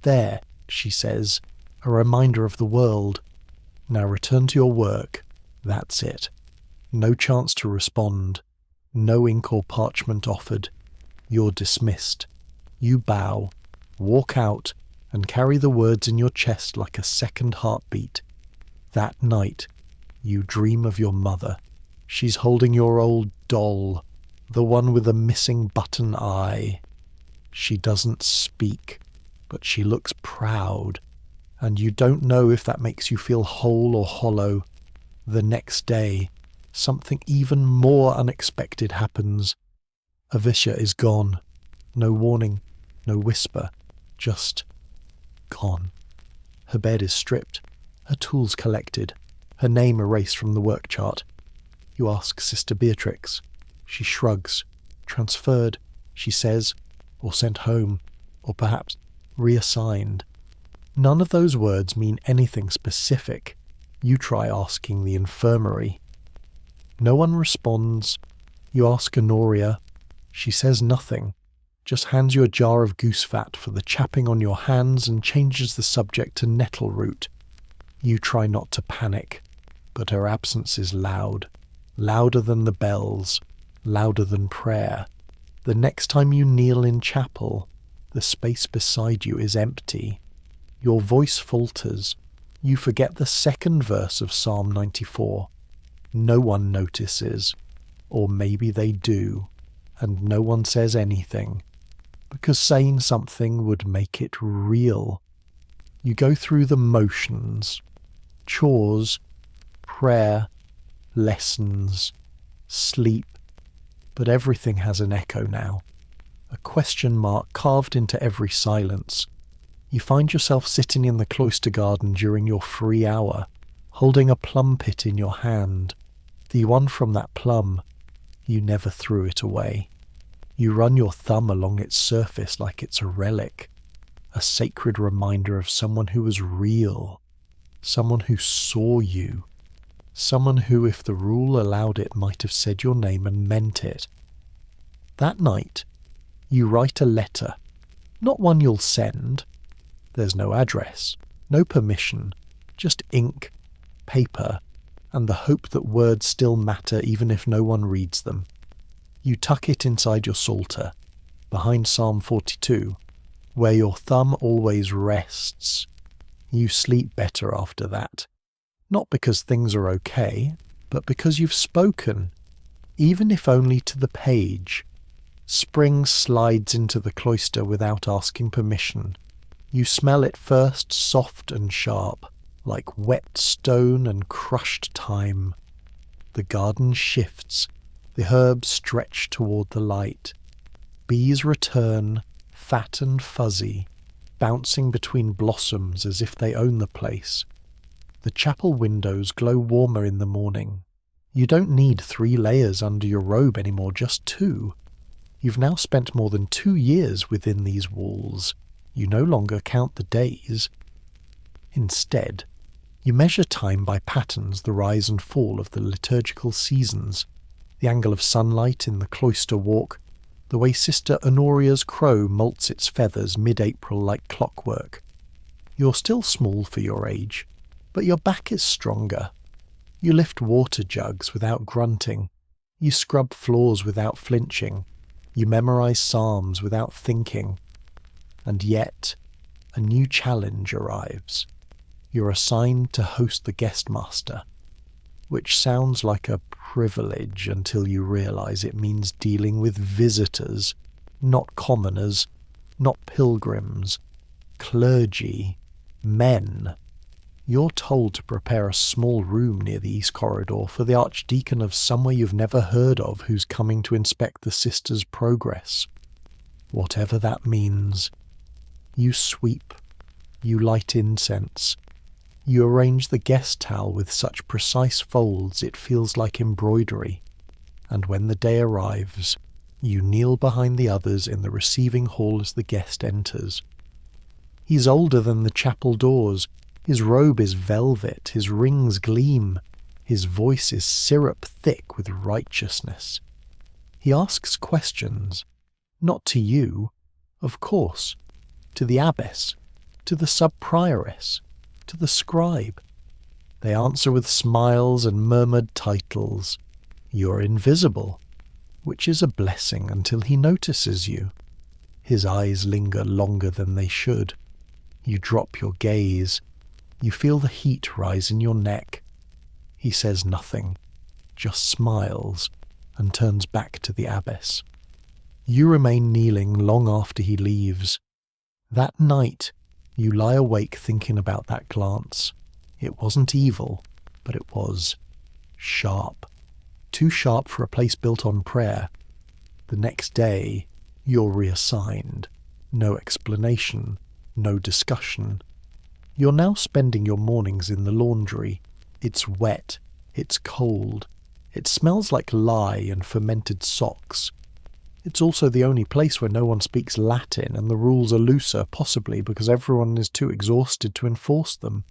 "There," she says, "a reminder of the world. Now return to your work." That's it. No chance to respond. No ink or parchment offered. You're dismissed. You bow, walk out, and carry the words in your chest like a second heartbeat. That night, you dream of your mother. She's holding your old doll, the one with a missing button eye. She doesn't speak, but she looks proud, and you don't know if that makes you feel whole or hollow. The next day, something even more unexpected happens. Avisha is gone. No warning, no whisper, just gone. Her bed is stripped, her tools collected, her name erased from the work chart. You ask Sister Beatrix. She shrugs. Transferred, she says, or sent home, or perhaps reassigned. None of those words mean anything specific. You try asking the infirmary. No one responds. You ask Honoria. She says nothing, just hands you a jar of goose fat for the chapping on your hands and changes the subject to nettle root. You try not to panic, but her absence is loud, louder than the bells, louder than prayer. The next time you kneel in chapel, the space beside you is empty. Your voice falters. You forget the second verse of Psalm 94. No one notices, or maybe they do, and no one says anything, because saying something would make it real. You go through the motions, chores, prayer, lessons, sleep, but everything has an echo now, a question mark carved into every silence. You find yourself sitting in the cloister garden during your free hour, holding a plum pit in your hand. The one from that plum, you never threw it away. You run your thumb along its surface like it's a relic, a sacred reminder of someone who was real, someone who saw you, someone who, if the rule allowed it, might have said your name and meant it. That night, you write a letter, not one you'll send. There's no address, no permission, just ink, paper, and the hope that words still matter even if no one reads them. You tuck it inside your psalter, behind Psalm 42, where your thumb always rests. You sleep better after that. Not because things are okay, but because you've spoken, even if only to the page. Spring slides into the cloister without asking permission. You smell it first soft and sharp, like wet stone and crushed thyme. The garden shifts, the herbs stretch toward the light. Bees return, fat and fuzzy, bouncing between blossoms as if they own the place. The chapel windows glow warmer in the morning. You don't need 3 layers under your robe anymore, just 2. You've now spent more than 2 years within these walls. You no longer count the days. Instead, you measure time by patterns, the rise and fall of the liturgical seasons, the angle of sunlight in the cloister walk, the way Sister Honoria's crow molts its feathers mid-April like clockwork. You're still small for your age, but your back is stronger. You lift water jugs without grunting. You scrub floors without flinching. You memorize psalms without thinking. And yet, a new challenge arrives. You're assigned to host the guest master, which sounds like a privilege until you realize it means dealing with visitors, not commoners, not pilgrims, clergy, men. You're told to prepare a small room near the east corridor for the archdeacon of somewhere you've never heard of who's coming to inspect the sisters' progress. Whatever that means. You sweep. You light incense. You arrange the guest towel with such precise folds it feels like embroidery. And when the day arrives, you kneel behind the others in the receiving hall as the guest enters. He's older than the chapel doors. His robe is velvet, his rings gleam, his voice is syrup thick with righteousness. He asks questions, not to you, of course, to the abbess, to the sub-prioress, to the scribe. They answer with smiles and murmured titles. You're invisible, which is a blessing until he notices you. His eyes linger longer than they should. You drop your gaze. You feel the heat rise in your neck. He says nothing, just smiles and turns back to the abbess. You remain kneeling long after he leaves. That night, you lie awake thinking about that glance. It wasn't evil, but it was sharp. Too sharp for a place built on prayer. The next day, you're reassigned. No explanation, no discussion. You're now spending your mornings in the laundry. It's wet, it's cold, it smells like lye and fermented socks. It's also the only place where no one speaks Latin and the rules are looser, possibly because everyone is too exhausted to enforce them.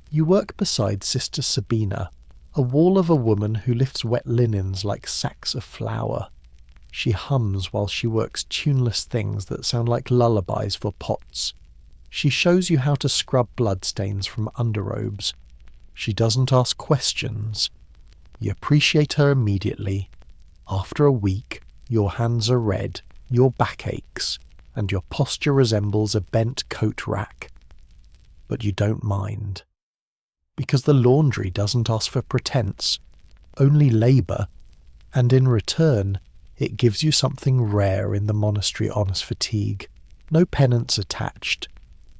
You work beside Sister Sabina, a wall of a woman who lifts wet linens like sacks of flour. She hums while she works tuneless things that sound like lullabies for pots. She shows you how to scrub bloodstains from underrobes. She doesn't ask questions. You appreciate her immediately. After a week, your hands are red, your back aches, and your posture resembles a bent coat rack. But you don't mind. Because the laundry doesn't ask for pretense, only labour, and in return, it gives you something rare in the monastery honest fatigue. No penance attached.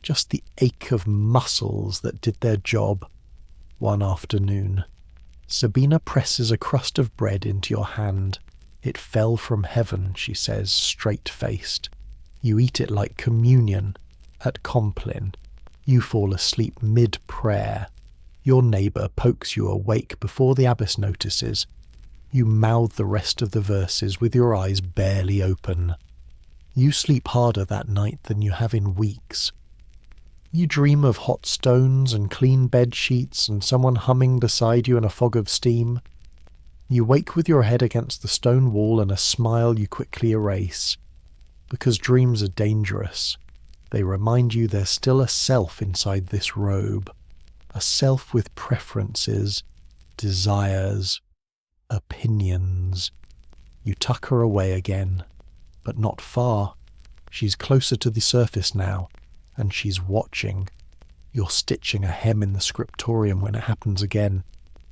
Just the ache of muscles that did their job. One afternoon, Sabina presses a crust of bread into your hand. It fell from heaven, she says, straight-faced. You eat it like communion at Compline. You fall asleep mid-prayer. Your neighbour pokes you awake before the abbess notices. You mouth the rest of the verses with your eyes barely open. You sleep harder that night than you have in weeks. You dream of hot stones and clean bed sheets and someone humming beside you in a fog of steam. You wake with your head against the stone wall and a smile you quickly erase. Because dreams are dangerous. They remind you there's still a self inside this robe. A self with preferences, desires, opinions. You tuck her away again, but not far. She's closer to the surface now. And she's watching. You're stitching a hem in the scriptorium when it happens again.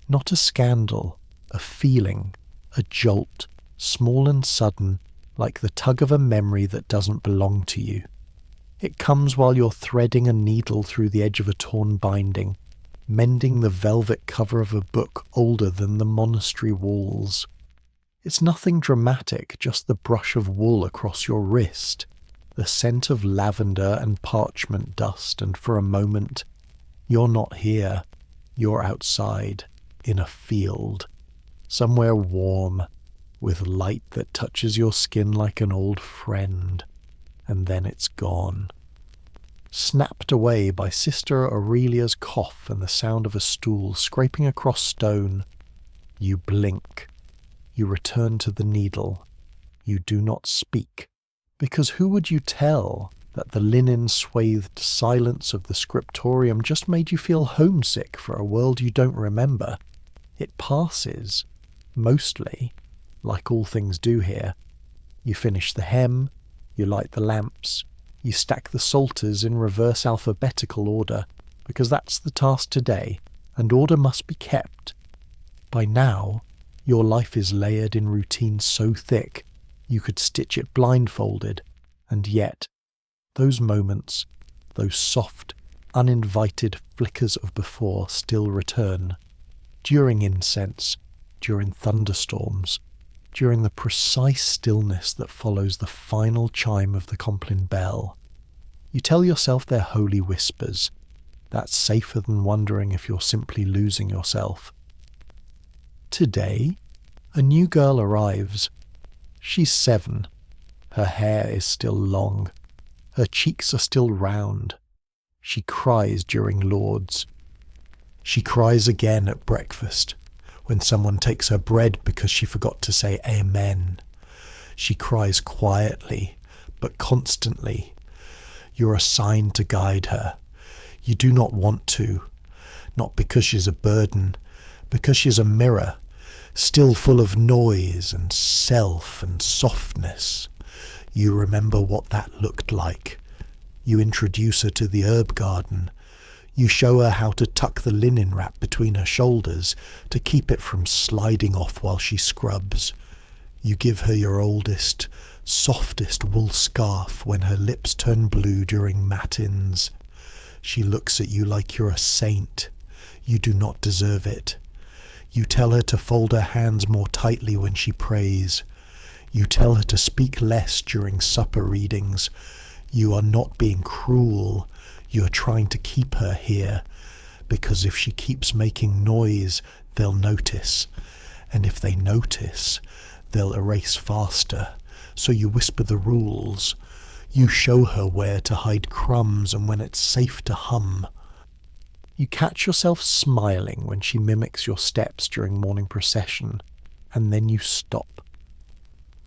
Not a scandal, a feeling, a jolt, small and sudden, like the tug of a memory that doesn't belong to you. It comes while you're threading a needle through the edge of a torn binding, mending the velvet cover of a book older than the monastery walls. It's nothing dramatic, just the brush of wool across your wrist. The scent of lavender and parchment dust, and for a moment, you're not here, you're outside, in a field, somewhere warm, with light that touches your skin like an old friend, and then it's gone. snapped away by Sister Aurelia's cough and the sound of a stool scraping across stone. You blink. You return to the needle. You do not speak, because who would you tell that the linen-swathed silence of the scriptorium just made you feel homesick for a world you don't remember? It passes, mostly, like all things do here. You finish the hem, you light the lamps, you stack the psalters in reverse alphabetical order, because that's the task today, and order must be kept. By now, your life is layered in routine so thick, you could stitch it blindfolded, and yet, those moments, those soft, uninvited flickers of before still return. During incense, during thunderstorms, during the precise stillness that follows the final chime of the Compline bell. You tell yourself they're holy whispers. That's safer than wondering if you're simply losing yourself. Today, a new girl arrives. She's 7. Her hair is still long. Her cheeks are still round. She cries during Lauds. She cries again at breakfast, when someone takes her bread because she forgot to say amen. She cries quietly, but constantly. You're assigned to guide her. You do not want to, not because she's a burden, because she's a mirror, still full of noise and self and softness. You remember what that looked like. You introduce her to the herb garden. You show her how to tuck the linen wrap between her shoulders to keep it from sliding off while she scrubs. You give her your oldest, softest wool scarf when her lips turn blue during matins. She looks at you like you're a saint. You do not deserve it. You tell her to fold her hands more tightly when she prays. You tell her to speak less during supper readings. You are not being cruel. You are trying to keep her here, because if she keeps making noise, they'll notice. And if they notice, they'll erase faster. So you whisper the rules. You show her where to hide crumbs and when it's safe to hum. You catch yourself smiling when she mimics your steps during morning procession, and then you stop.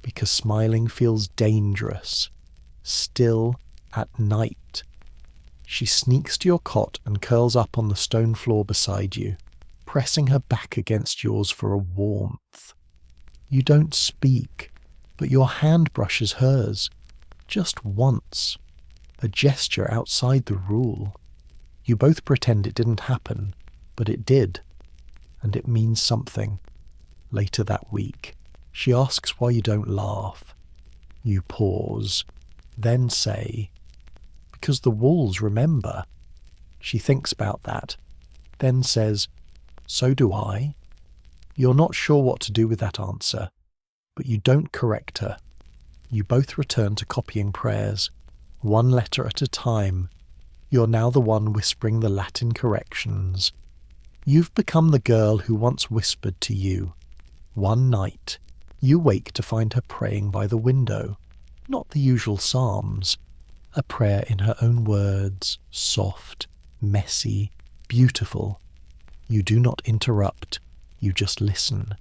Because smiling feels dangerous. Still at night. She sneaks to your cot and curls up on the stone floor beside you, pressing her back against yours for a warmth. You don't speak, but your hand brushes hers, just once, a gesture outside the rule. You both pretend it didn't happen, but it did, and it means something. Later that week, she asks why you don't laugh. You pause, then say, because the walls remember. She thinks about that, then says, so do I. You're not sure what to do with that answer, but you don't correct her. You both return to copying prayers, one letter at a time. You're now the one whispering the Latin corrections. You've become the girl who once whispered to you. One night, you wake to find her praying by the window, not the usual psalms, a prayer in her own words, soft, messy, beautiful. You do not interrupt, you just listen.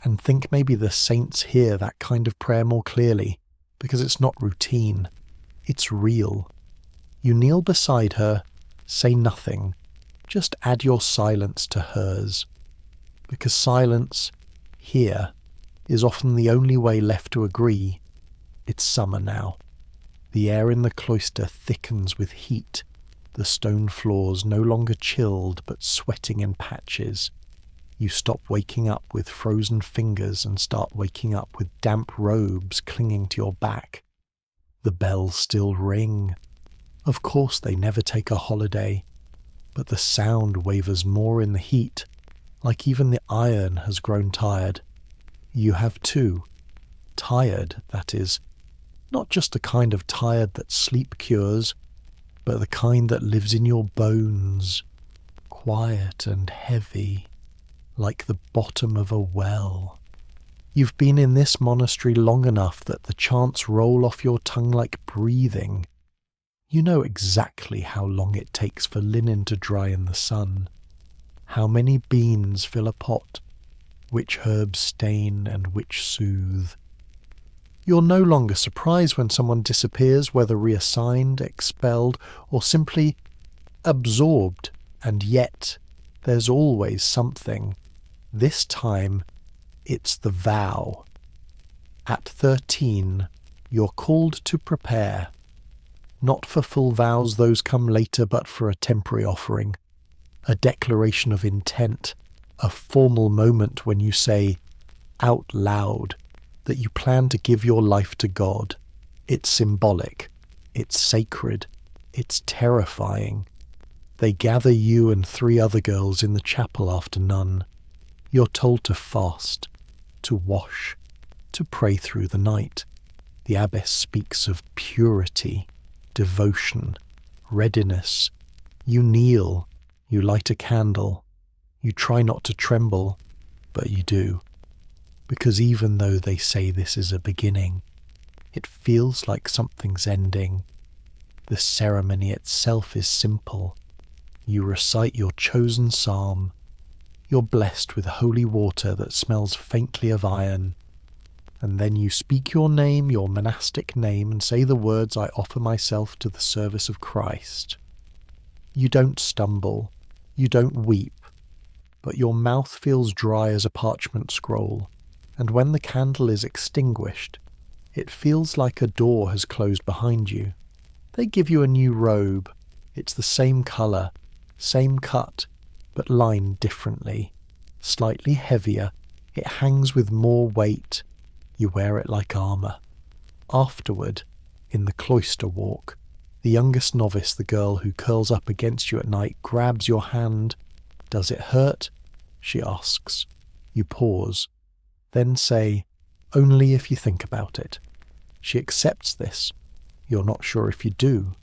And think maybe the saints hear that kind of prayer more clearly, because it's not routine, it's real. You kneel beside her, say nothing, just add your silence to hers. Because silence, here, is often the only way left to agree. It's summer now. The air in the cloister thickens with heat, the stone floors no longer chilled but sweating in patches. You stop waking up with frozen fingers and start waking up with damp robes clinging to your back. The bells still ring. Of course they never take a holiday, but the sound wavers more in the heat, like even the iron has grown tired. You have too. Tired, that is. Not just the kind of tired that sleep cures, but the kind that lives in your bones, quiet and heavy, like the bottom of a well. You've been in this monastery long enough that the chants roll off your tongue like breathing. You know exactly how long it takes for linen to dry in the sun, how many beans fill a pot, which herbs stain and which soothe. You're no longer surprised when someone disappears, whether reassigned, expelled, or simply absorbed, and yet there's always something. This time, it's the vow. At 13, you're called to prepare. Not for full vows, those come later, but for a temporary offering, a declaration of intent, a formal moment when you say out loud that you plan to give your life to God. It's symbolic, it's sacred, it's terrifying. They gather you and 3 other girls in the chapel after none. You're told to fast, to wash, to pray through the night. The abbess speaks of purity, devotion, readiness. You kneel, you light a candle, you try not to tremble, but you do. Because even though they say this is a beginning, it feels like something's ending. The ceremony itself is simple. You recite your chosen psalm. You're blessed with holy water that smells faintly of iron. And then you speak your name, your monastic name, and say the words, "I offer myself to the service of Christ." You don't stumble, you don't weep, but your mouth feels dry as a parchment scroll, and when the candle is extinguished, it feels like a door has closed behind you. They give you a new robe. It's the same colour, same cut, but lined differently, slightly heavier. It hangs with more weight. You wear it like armour. Afterward, in the cloister walk, the youngest novice, the girl who curls up against you at night, grabs your hand. "Does it hurt?" she asks. You pause, then say, "Only if you think about it." She accepts this. You're not sure if you do.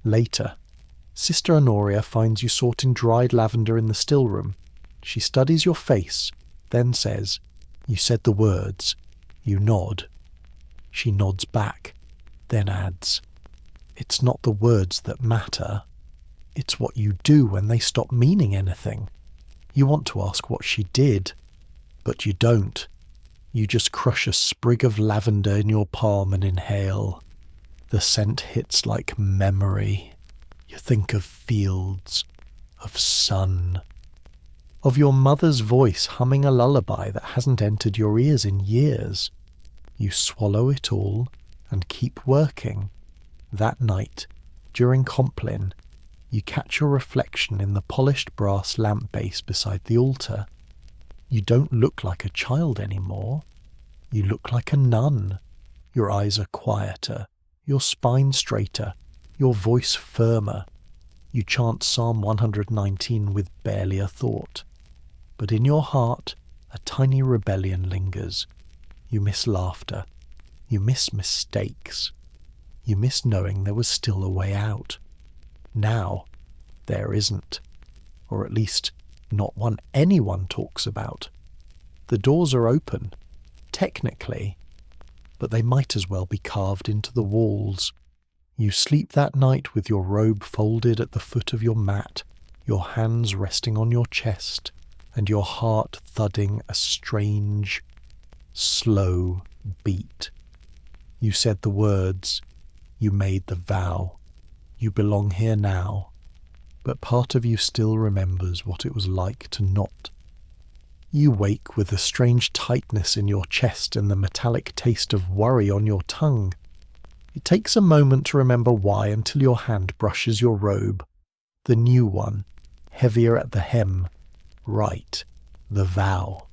Later, Sister Honoria finds you sorting dried lavender in the still room. She studies your face, then says, "You said the words." You nod. She nods back, then adds, "It's not the words that matter. It's what you do when they stop meaning anything." You want to ask what she did, but you don't. You just crush a sprig of lavender in your palm and inhale. The scent hits like memory. You think of fields, of sun, of your mother's voice humming a lullaby that hasn't entered your ears in years. You swallow it all and keep working. That night, during Compline, you catch your reflection in the polished brass lamp base beside the altar. You don't look like a child anymore. You look like a nun. Your eyes are quieter, your spine straighter, your voice firmer. You chant Psalm 119 with barely a thought. But in your heart, a tiny rebellion lingers. You miss laughter. You miss mistakes. You miss knowing there was still a way out. Now, there isn't. Or at least, not one anyone talks about. The doors are open, technically, but they might as well be carved into the walls. You sleep that night with your robe folded at the foot of your mat, your hands resting on your chest, and your heart thudding a strange, slow beat. You said the words. You made the vow. You belong here now. But part of you still remembers what it was like to not. You wake with a strange tightness in your chest and the metallic taste of worry on your tongue. It takes a moment to remember why until your hand brushes your robe. The new one, heavier at the hem. Right, the vow.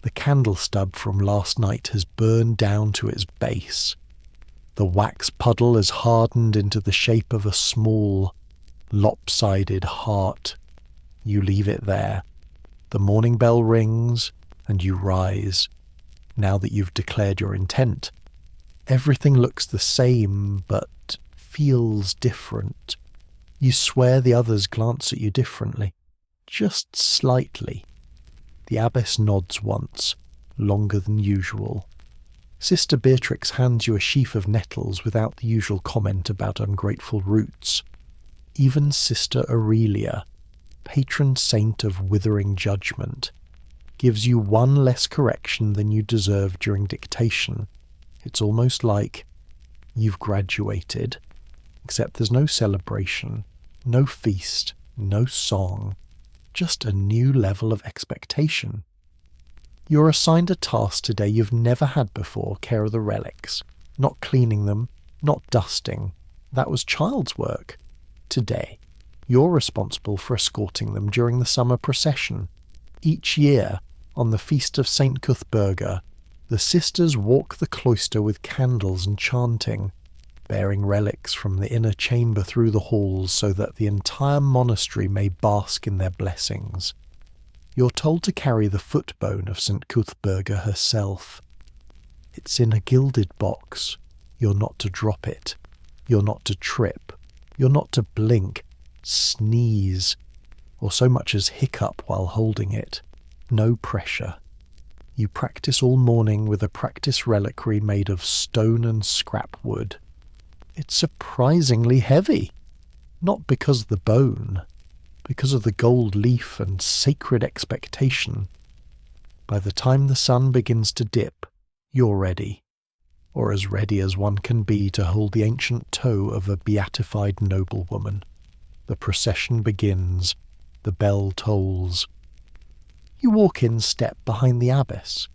The candle stub from last night has burned down to its base. The wax puddle has hardened into the shape of a small, lopsided heart. You leave it there. The morning bell rings, and you rise. Now that you've declared your intent, everything looks the same, but feels different. You swear the others glance at you differently, just slightly. The abbess nods once, longer than usual. Sister Beatrix hands you a sheaf of nettles without the usual comment about ungrateful roots. Even Sister Aurelia, patron saint of withering judgment, gives you one less correction than you deserve during dictation. It's almost like you've graduated, except there's no celebration, no feast, no song, just a new level of expectation. You're assigned a task today you've never had before: care of the relics. Not cleaning them, not dusting. That was child's work. Today, you're responsible for escorting them during the summer procession. Each year, on the feast of St. Cuthberga, the sisters walk the cloister with candles and chanting, bearing relics from the inner chamber through the halls so that the entire monastery may bask in their blessings. You're told to carry the footbone of St. Cuthberga herself. It's in a gilded box. You're not to drop it. You're not to trip. You're not to blink, sneeze, or so much as hiccup while holding it. No pressure. You practice all morning with a practice reliquary made of stone and scrap wood. It's surprisingly heavy. Not because of the bone, because of the gold leaf and sacred expectation. By the time the sun begins to dip, you're ready, or as ready as one can be to hold the ancient toe of a beatified noblewoman. The procession begins. The bell tolls. You walk in step behind the abbess.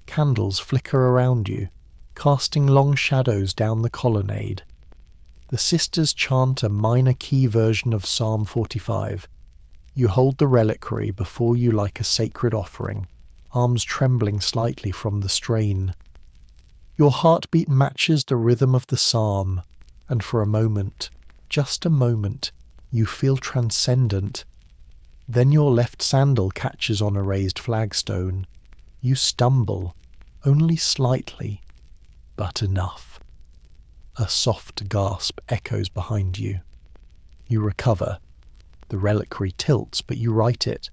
Candles flicker around you, casting long shadows down the colonnade. The sisters chant a minor key version of Psalm 45. You hold the reliquary before you like a sacred offering, arms trembling slightly from the strain. Your heartbeat matches the rhythm of the psalm, and for a moment, just a moment, you feel transcendent. Then your left sandal catches on a raised flagstone. You stumble, only slightly, but enough. A soft gasp echoes behind you. You recover. The reliquary tilts, but you right it.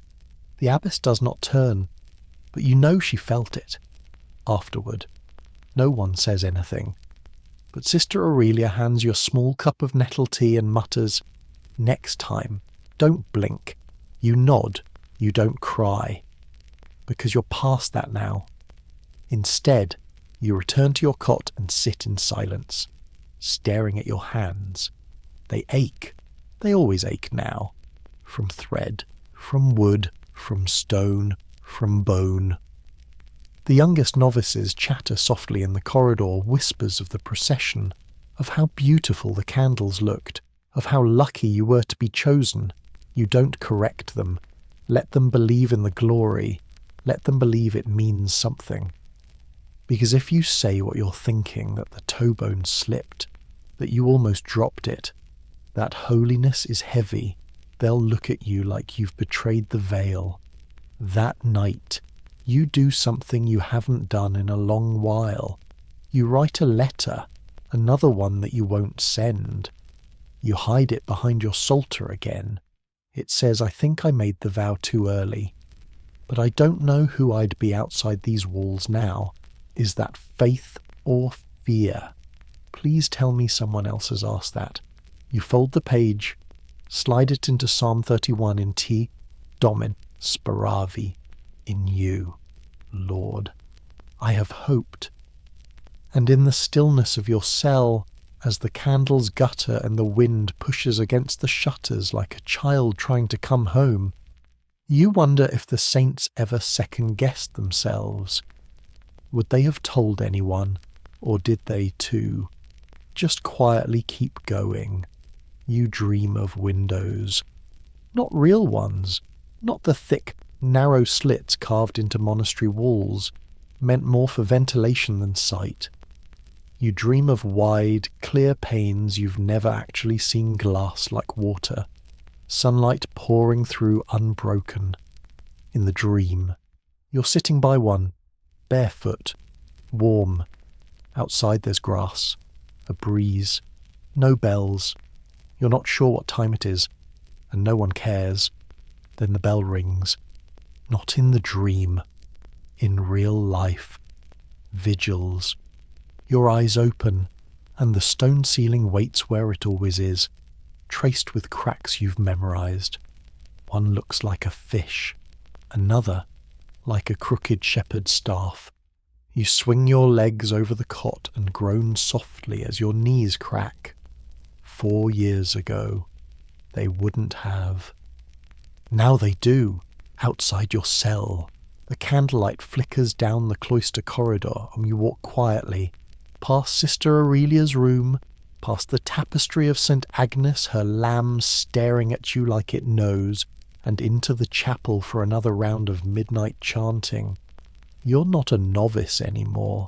The abbess does not turn, but you know she felt it. Afterward, no one says anything, but Sister Aurelia hands you a small cup of nettle tea and mutters, "Next time, don't blink. You nod, you don't cry, because you're past that now. Instead, you return to your cot and sit in silence, staring at your hands. They ache. They always ache now. From thread, from wood, from stone, from bone. The youngest novices chatter softly in the corridor, whispers of the procession, of how beautiful the candles looked, of how lucky you were to be chosen. You don't correct them. Let them believe in the glory. Let them believe it means something. Because if you say what you're thinking, that the toe bone slipped, that you almost dropped it, that holiness is heavy, they'll look at you like you've betrayed the veil. That night, you do something you haven't done in a long while. You write a letter, another one that you won't send. You hide it behind your psalter again. It says, "I think I made the vow too early, but I don't know who I'd be outside these walls now. Is that faith or fear? Please tell me someone else has asked that." You fold the page, slide it into Psalm 31 in T, Domin, Speravi, in you, Lord. I have hoped. And in the stillness of your cell, as the candles gutter and the wind pushes against the shutters like a child trying to come home, you wonder if the saints ever second-guessed themselves. Would they have told anyone, or did they too just quietly keep going? You dream of windows. Not real ones, not the thick, narrow slits carved into monastery walls, meant more for ventilation than sight. You dream of wide, clear panes you've never actually seen glass like water, sunlight pouring through unbroken. In the dream, you're sitting by one, barefoot, warm. Outside there's grass, a breeze, no bells. You're not sure what time it is, and no one cares. Then the bell rings. Not in the dream, in real life. Vigils, Your eyes open, and the stone ceiling waits where it always is, traced with cracks you've memorized. One looks like a fish, another like a crooked shepherd's staff. You swing your legs over the cot and groan softly as your knees crack. 4 years ago, they wouldn't have. Now they do, outside your cell. The candlelight flickers down the cloister corridor and you walk quietly, past Sister Aurelia's room, past the tapestry of St. Agnes, her lamb staring at you like it knows, and into the chapel for another round of midnight chanting. You're not a novice anymore,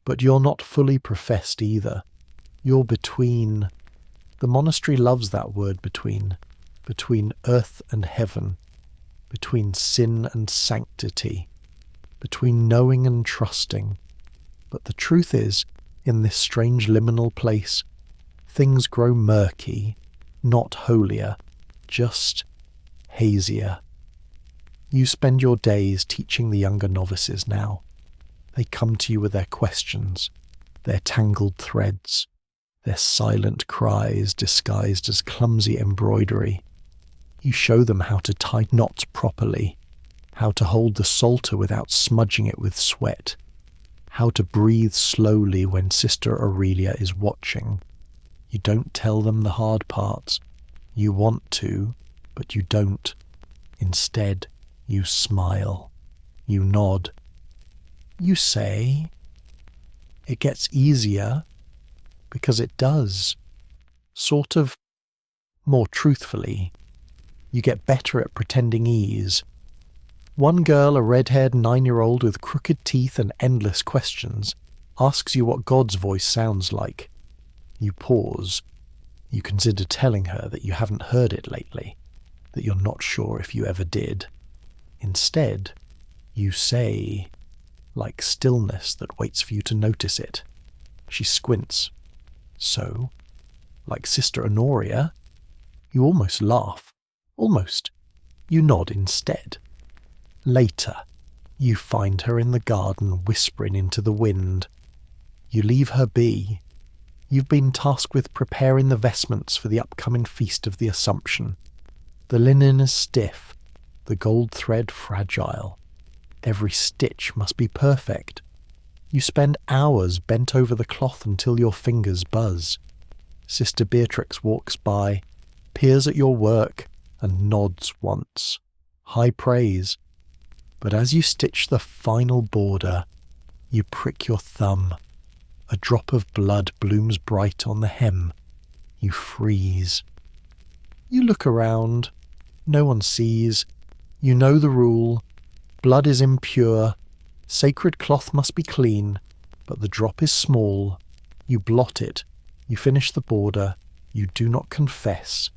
but you're not fully professed either. You're between. The monastery loves that word between earth and heaven, between sin and sanctity, between knowing and trusting. But the truth is, in this strange liminal place, things grow murky, not holier, just hazier. You spend your days teaching the younger novices now. They come to you with their questions, their tangled threads, their silent cries disguised as clumsy embroidery. You show them how to tie knots properly, how to hold the psalter without smudging it with sweat, how to breathe slowly when Sister Aurelia is watching. You don't tell them the hard parts. You want to, but you don't. Instead, you smile. You nod. You say, it gets easier, because it does. Sort of more truthfully. You get better at pretending ease. One girl, a red-haired 9-year-old with crooked teeth and endless questions, asks you what God's voice sounds like. You pause. You consider telling her that you haven't heard it lately, that you're not sure if you ever did. Instead, you say, like stillness that waits for you to notice it. She squints. So, like Sister Honoria, you almost laugh. Almost. You nod instead. Later, you find her in the garden whispering into the wind. You leave her be. You've been tasked with preparing the vestments for the upcoming feast of the Assumption. The linen is stiff, the gold thread fragile. Every stitch must be perfect. You spend hours bent over the cloth until your fingers buzz. Sister Beatrix walks by, peers at your work, and nods once. High praise. But as you stitch the final border, you prick your thumb. A drop of blood blooms bright on the hem. You freeze. You look around. No one sees. You know the rule. Blood is impure. Sacred cloth must be clean, but the drop is small. You blot it. You finish the border. You do not confess.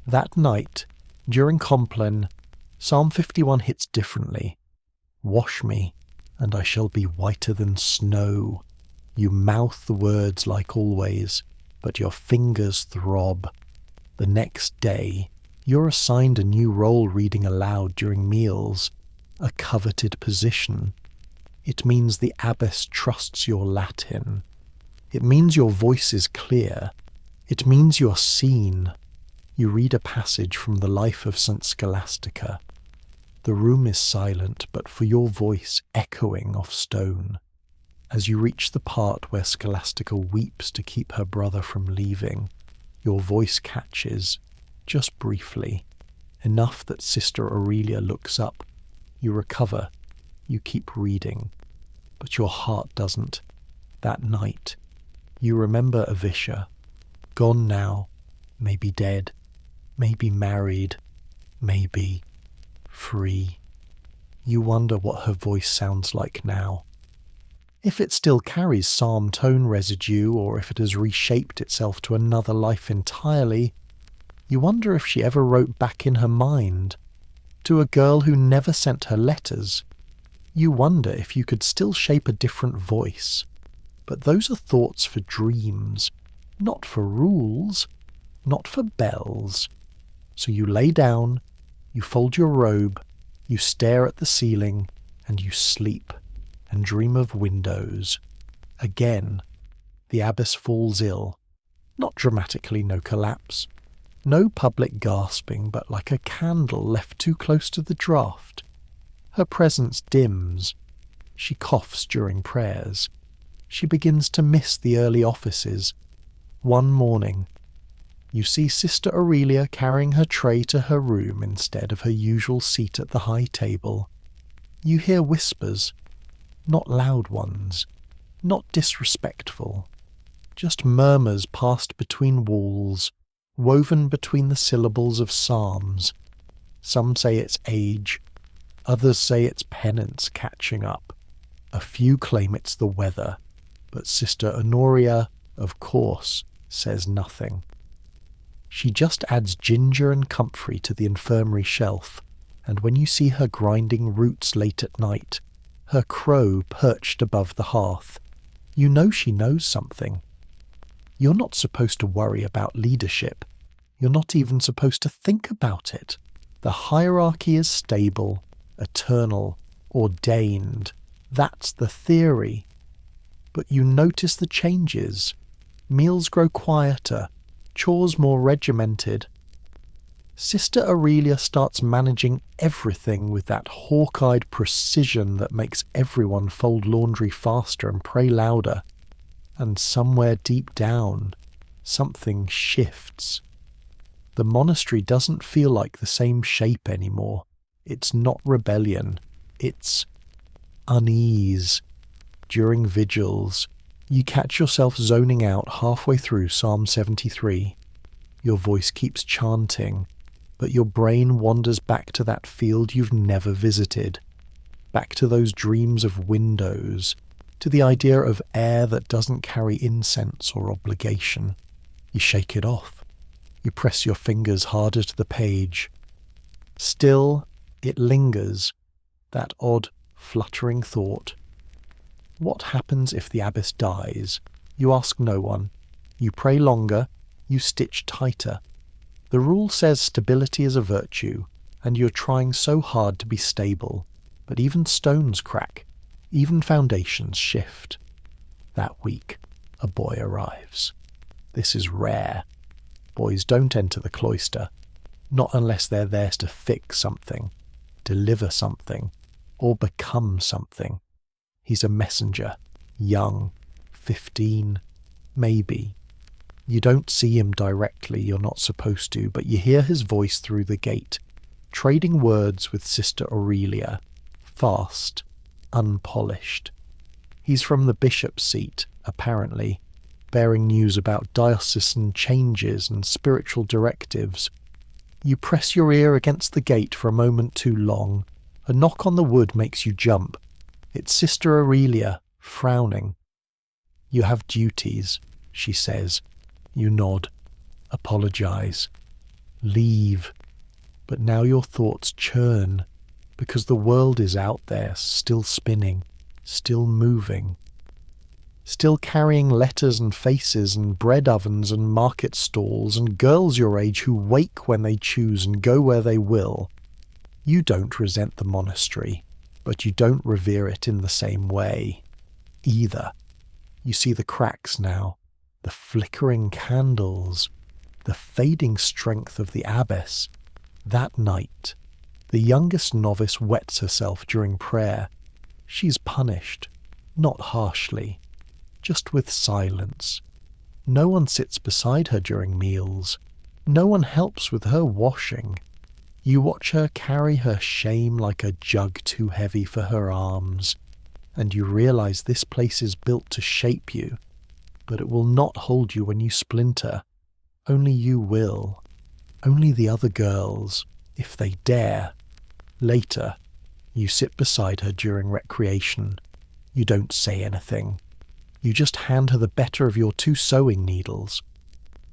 That night, during Compline, Psalm 51 hits differently. Wash me, and I shall be whiter than snow. You mouth the words like always, but your fingers throb. The next day, you're assigned a new role reading aloud during meals, a coveted position. It means the abbess trusts your Latin. It means your voice is clear. It means you're seen. You read a passage from the life of St. Scholastica. The room is silent, but for your voice echoing off stone. As you reach the part where Scholastica weeps to keep her brother from leaving, your voice catches, just briefly, enough that Sister Aurelia looks up. You recover. You keep reading. But your heart doesn't. That night, you remember Avisha, gone now, maybe dead, maybe married, maybe free. You wonder what her voice sounds like now. If it still carries psalm tone residue, or if it has reshaped itself to another life entirely, you wonder if she ever wrote back in her mind, to a girl who never sent her letters. You wonder if you could still shape a different voice. But those are thoughts for dreams, not for rules, not for bells. So you lay down, you fold your robe, you stare at the ceiling, and you sleep, and dream of windows, Again, the abbess falls ill. Not dramatically, no collapse. No public gasping, but like a candle left too close to the draught. Her presence dims. She coughs during prayers. She begins to miss the early offices. One morning, you see Sister Aurelia carrying her tray to her room instead of her usual seat at the high table. You hear whispers, not loud ones, not disrespectful, just murmurs passed between walls, woven between the syllables of psalms. Some say it's age, others say it's penance catching up. A few claim it's the weather, but Sister Honoria, of course, says nothing. She just adds ginger and comfrey to the infirmary shelf, and when you see her grinding roots late at night, her crow perched above the hearth, you know she knows something. You're not supposed to worry about leadership. You're not even supposed to think about it. The hierarchy is stable, eternal, ordained. That's the theory. But you notice the changes. Meals grow quieter, chores more regimented. Sister Aurelia starts managing everything with that hawk-eyed precision that makes everyone fold laundry faster and pray louder. And somewhere deep down, something shifts. The monastery doesn't feel like the same shape anymore. It's not rebellion. It's unease. During vigils, you catch yourself zoning out halfway through Psalm 73. Your voice keeps chanting, but your brain wanders back to that field you've never visited, back to those dreams of windows, to the idea of air that doesn't carry incense or obligation. You shake it off. You press your fingers harder to the page. Still, it lingers, that odd, fluttering thought. What happens if the abbess dies? You ask no one. You pray longer. You stitch tighter. The rule says stability is a virtue, and you're trying so hard to be stable. But even stones crack. Even foundations shift. That week, a boy arrives. This is rare. Boys don't enter the cloister, not unless they're there to fix something, deliver something, or become something. He's a messenger, young, 15, maybe. You don't see him directly, you're not supposed to, but you hear his voice through the gate, trading words with Sister Aurelia, fast, unpolished. He's from the bishop's seat, apparently, bearing news about diocesan changes and spiritual directives. You press your ear against the gate for a moment too long. A knock on the wood makes you jump. It's Sister Aurelia, frowning. You have duties, she says. You nod. Apologize. Leave. But now your thoughts churn, because the world is out there, still spinning, still moving, still carrying letters and faces and bread ovens and market stalls and girls your age who wake when they choose and go where they will. You don't resent the monastery, but you don't revere it in the same way, either. You see the cracks now, the flickering candles, the fading strength of the abbess. That night, the youngest novice wets herself during prayer. She's punished, not harshly, just with silence. No one sits beside her during meals. No one helps with her washing. You watch her carry her shame like a jug too heavy for her arms, and you realize this place is built to shape you, but it will not hold you when you splinter. Only you will. Only the other girls, if they dare. Later, you sit beside her during recreation. You don't say anything. You just hand her the better of your 2 sewing needles.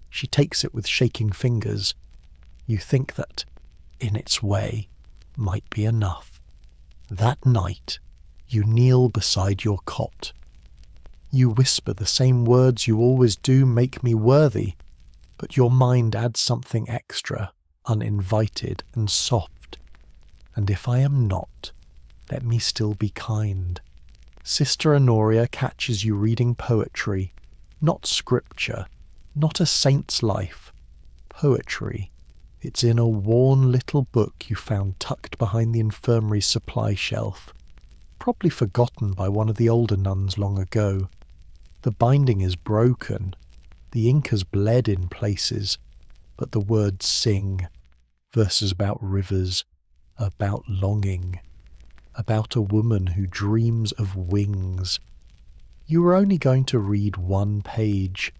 She takes it with shaking fingers. You think that, in its way, might be enough. That night, you kneel beside your cot. You whisper the same words you always do, make me worthy, but your mind adds something extra, uninvited and soft. And if I am not, let me still be kind. Sister Honoria catches you reading poetry, not scripture, not a saint's life. Poetry. It's in a worn little book you found tucked behind the infirmary's supply shelf, probably forgotten by one of the older nuns long ago. The binding is broken, the ink has bled in places, but the words sing. Verses about rivers, about longing, about a woman who dreams of wings. You were only going to read one page,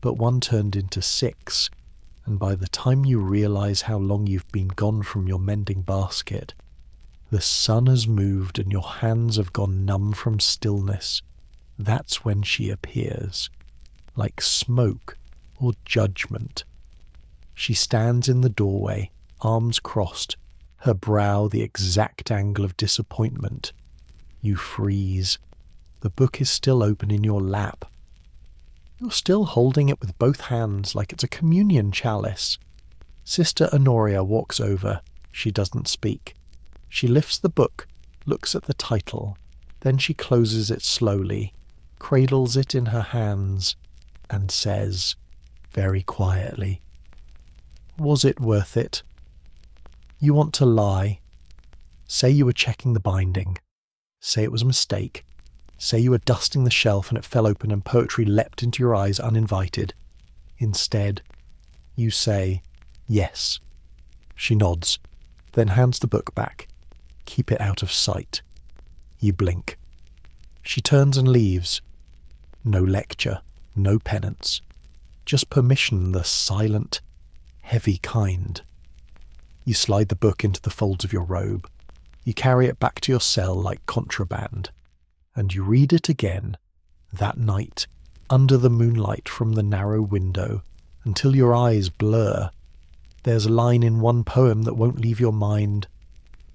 but one turned into 6, and by the time you realise how long you've been gone from your mending basket, the sun has moved and your hands have gone numb from stillness. That's when she appears, like smoke or judgment. She stands in the doorway, arms crossed, her brow the exact angle of disappointment. You freeze. The book is still open in your lap. You're still holding it with both hands like it's a communion chalice. Sister Honoria walks over. She doesn't speak. She lifts the book, looks at the title, then she closes it slowly, cradles it in her hands, and says, very quietly, "Was it worth it? You want to lie. Say you were checking the binding. Say it was a mistake. Say you were dusting the shelf and it fell open and poetry leapt into your eyes uninvited. Instead, you say, yes." She nods, then hands the book back. Keep it out of sight. You blink. She turns and leaves. No lecture, no penance. Just permission, the silent, heavy kind. You slide the book into the folds of your robe. You carry it back to your cell like contraband. And you read it again, that night, under the moonlight from the narrow window, until your eyes blur. There's a line in one poem that won't leave your mind.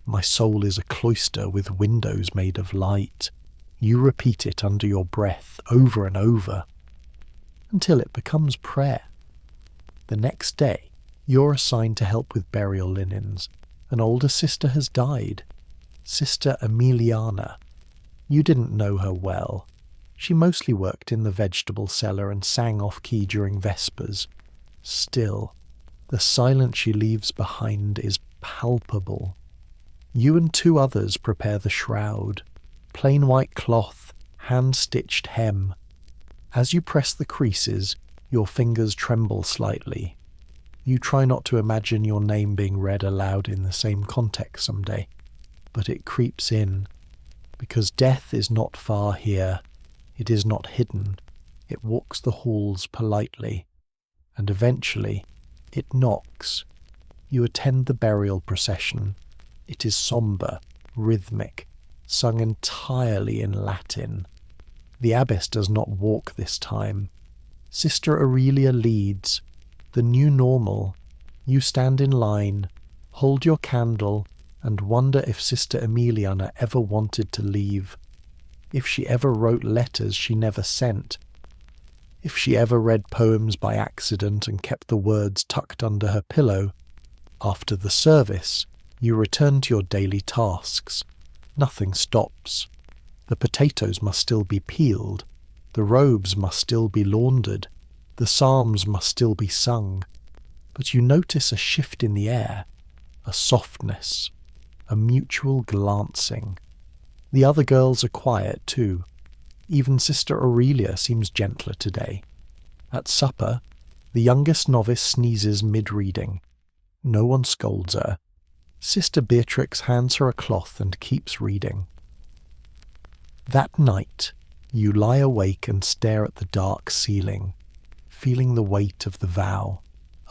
My soul is a cloister with windows made of light. You repeat it under your breath, over and over, until it becomes prayer. The next day, you're assigned to help with burial linens. An older sister has died, Sister Emiliana. You didn't know her well. She mostly worked in the vegetable cellar and sang off-key during Vespers. Still, the silence she leaves behind is palpable. You and 2 others prepare the shroud. Plain white cloth, hand-stitched hem. As you press the creases, your fingers tremble slightly. You try not to imagine your name being read aloud in the same context someday, but it creeps in. Because death is not far here, it is not hidden, it walks the halls politely, and eventually it knocks. You attend the burial procession. It is sombre, rhythmic, sung entirely in Latin. The abbess does not walk this time. Sister Aurelia leads. The new normal. You stand in line, hold your candle, and wonder if Sister Emiliana ever wanted to leave. If she ever wrote letters she never sent. If she ever read poems by accident and kept the words tucked under her pillow. After the service, you return to your daily tasks. Nothing stops. The potatoes must still be peeled. The robes must still be laundered. The psalms must still be sung. But you notice a shift in the air, a softness, a mutual glancing. The other girls are quiet too. Even Sister Aurelia seems gentler today. At supper, the youngest novice sneezes mid-reading. No one scolds her. Sister Beatrix hands her a cloth and keeps reading. That night, you lie awake and stare at the dark ceiling, feeling the weight of the vow,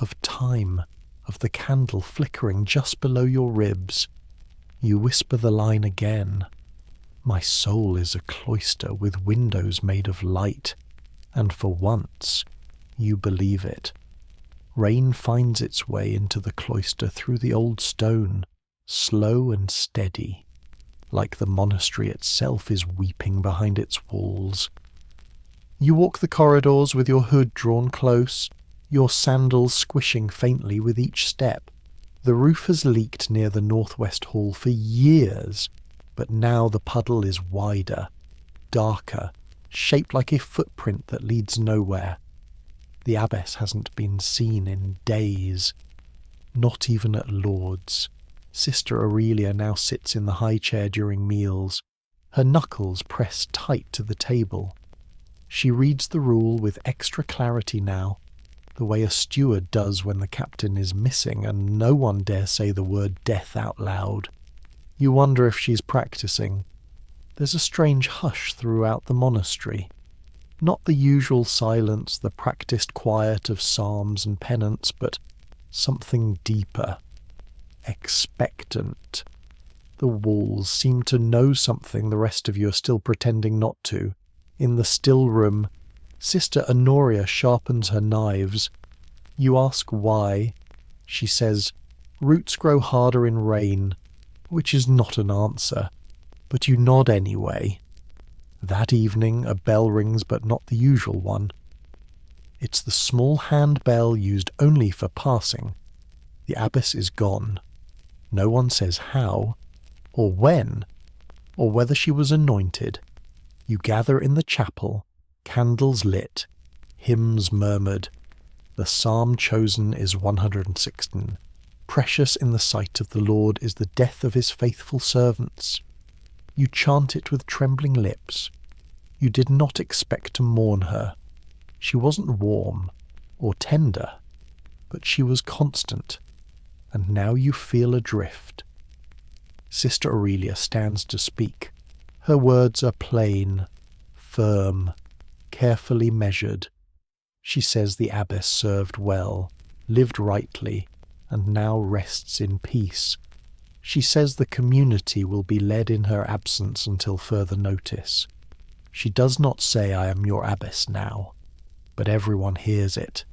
of time, of the candle flickering just below your ribs. You whisper the line again. My soul is a cloister with windows made of light, and for once, you believe it. Rain finds its way into the cloister through the old stone, slow and steady, like the monastery itself is weeping behind its walls. You walk the corridors with your hood drawn close, your sandals squishing faintly with each step. The roof has leaked near the northwest hall for years, but now the puddle is wider, darker, shaped like a footprint that leads nowhere. The abbess hasn't been seen in days. Not even at Lord's. Sister Aurelia now sits in the high chair during meals, her knuckles pressed tight to the table. She reads the rule with extra clarity now, the way a steward does when the captain is missing and no one dare say the word death out loud. You wonder if she's practicing. There's a strange hush throughout the monastery. Not the usual silence, the practiced quiet of psalms and penance, but something deeper. Expectant. The walls seem to know something the rest of you are still pretending not to. In the still room, Sister Honoria sharpens her knives. You ask why. She says, "Roots grow harder in rain," which is not an answer, but you nod anyway. That evening a bell rings, but not the usual one. It's the small hand bell used only for passing. The abbess is gone. No one says how, or when, or whether she was anointed. You gather in the chapel, candles lit, hymns murmured. The psalm chosen is 116. Precious in the sight of the Lord is the death of his faithful servants. You chant it with trembling lips. You did not expect to mourn her. She wasn't warm or tender, but she was constant, and now you feel adrift. Sister Aurelia stands to speak. Her words are plain, firm, carefully measured. She says the abbess served well, lived rightly, and now rests in peace. She says the community will be led in her absence until further notice. She does not say, "I am your abbess now," but everyone hears it.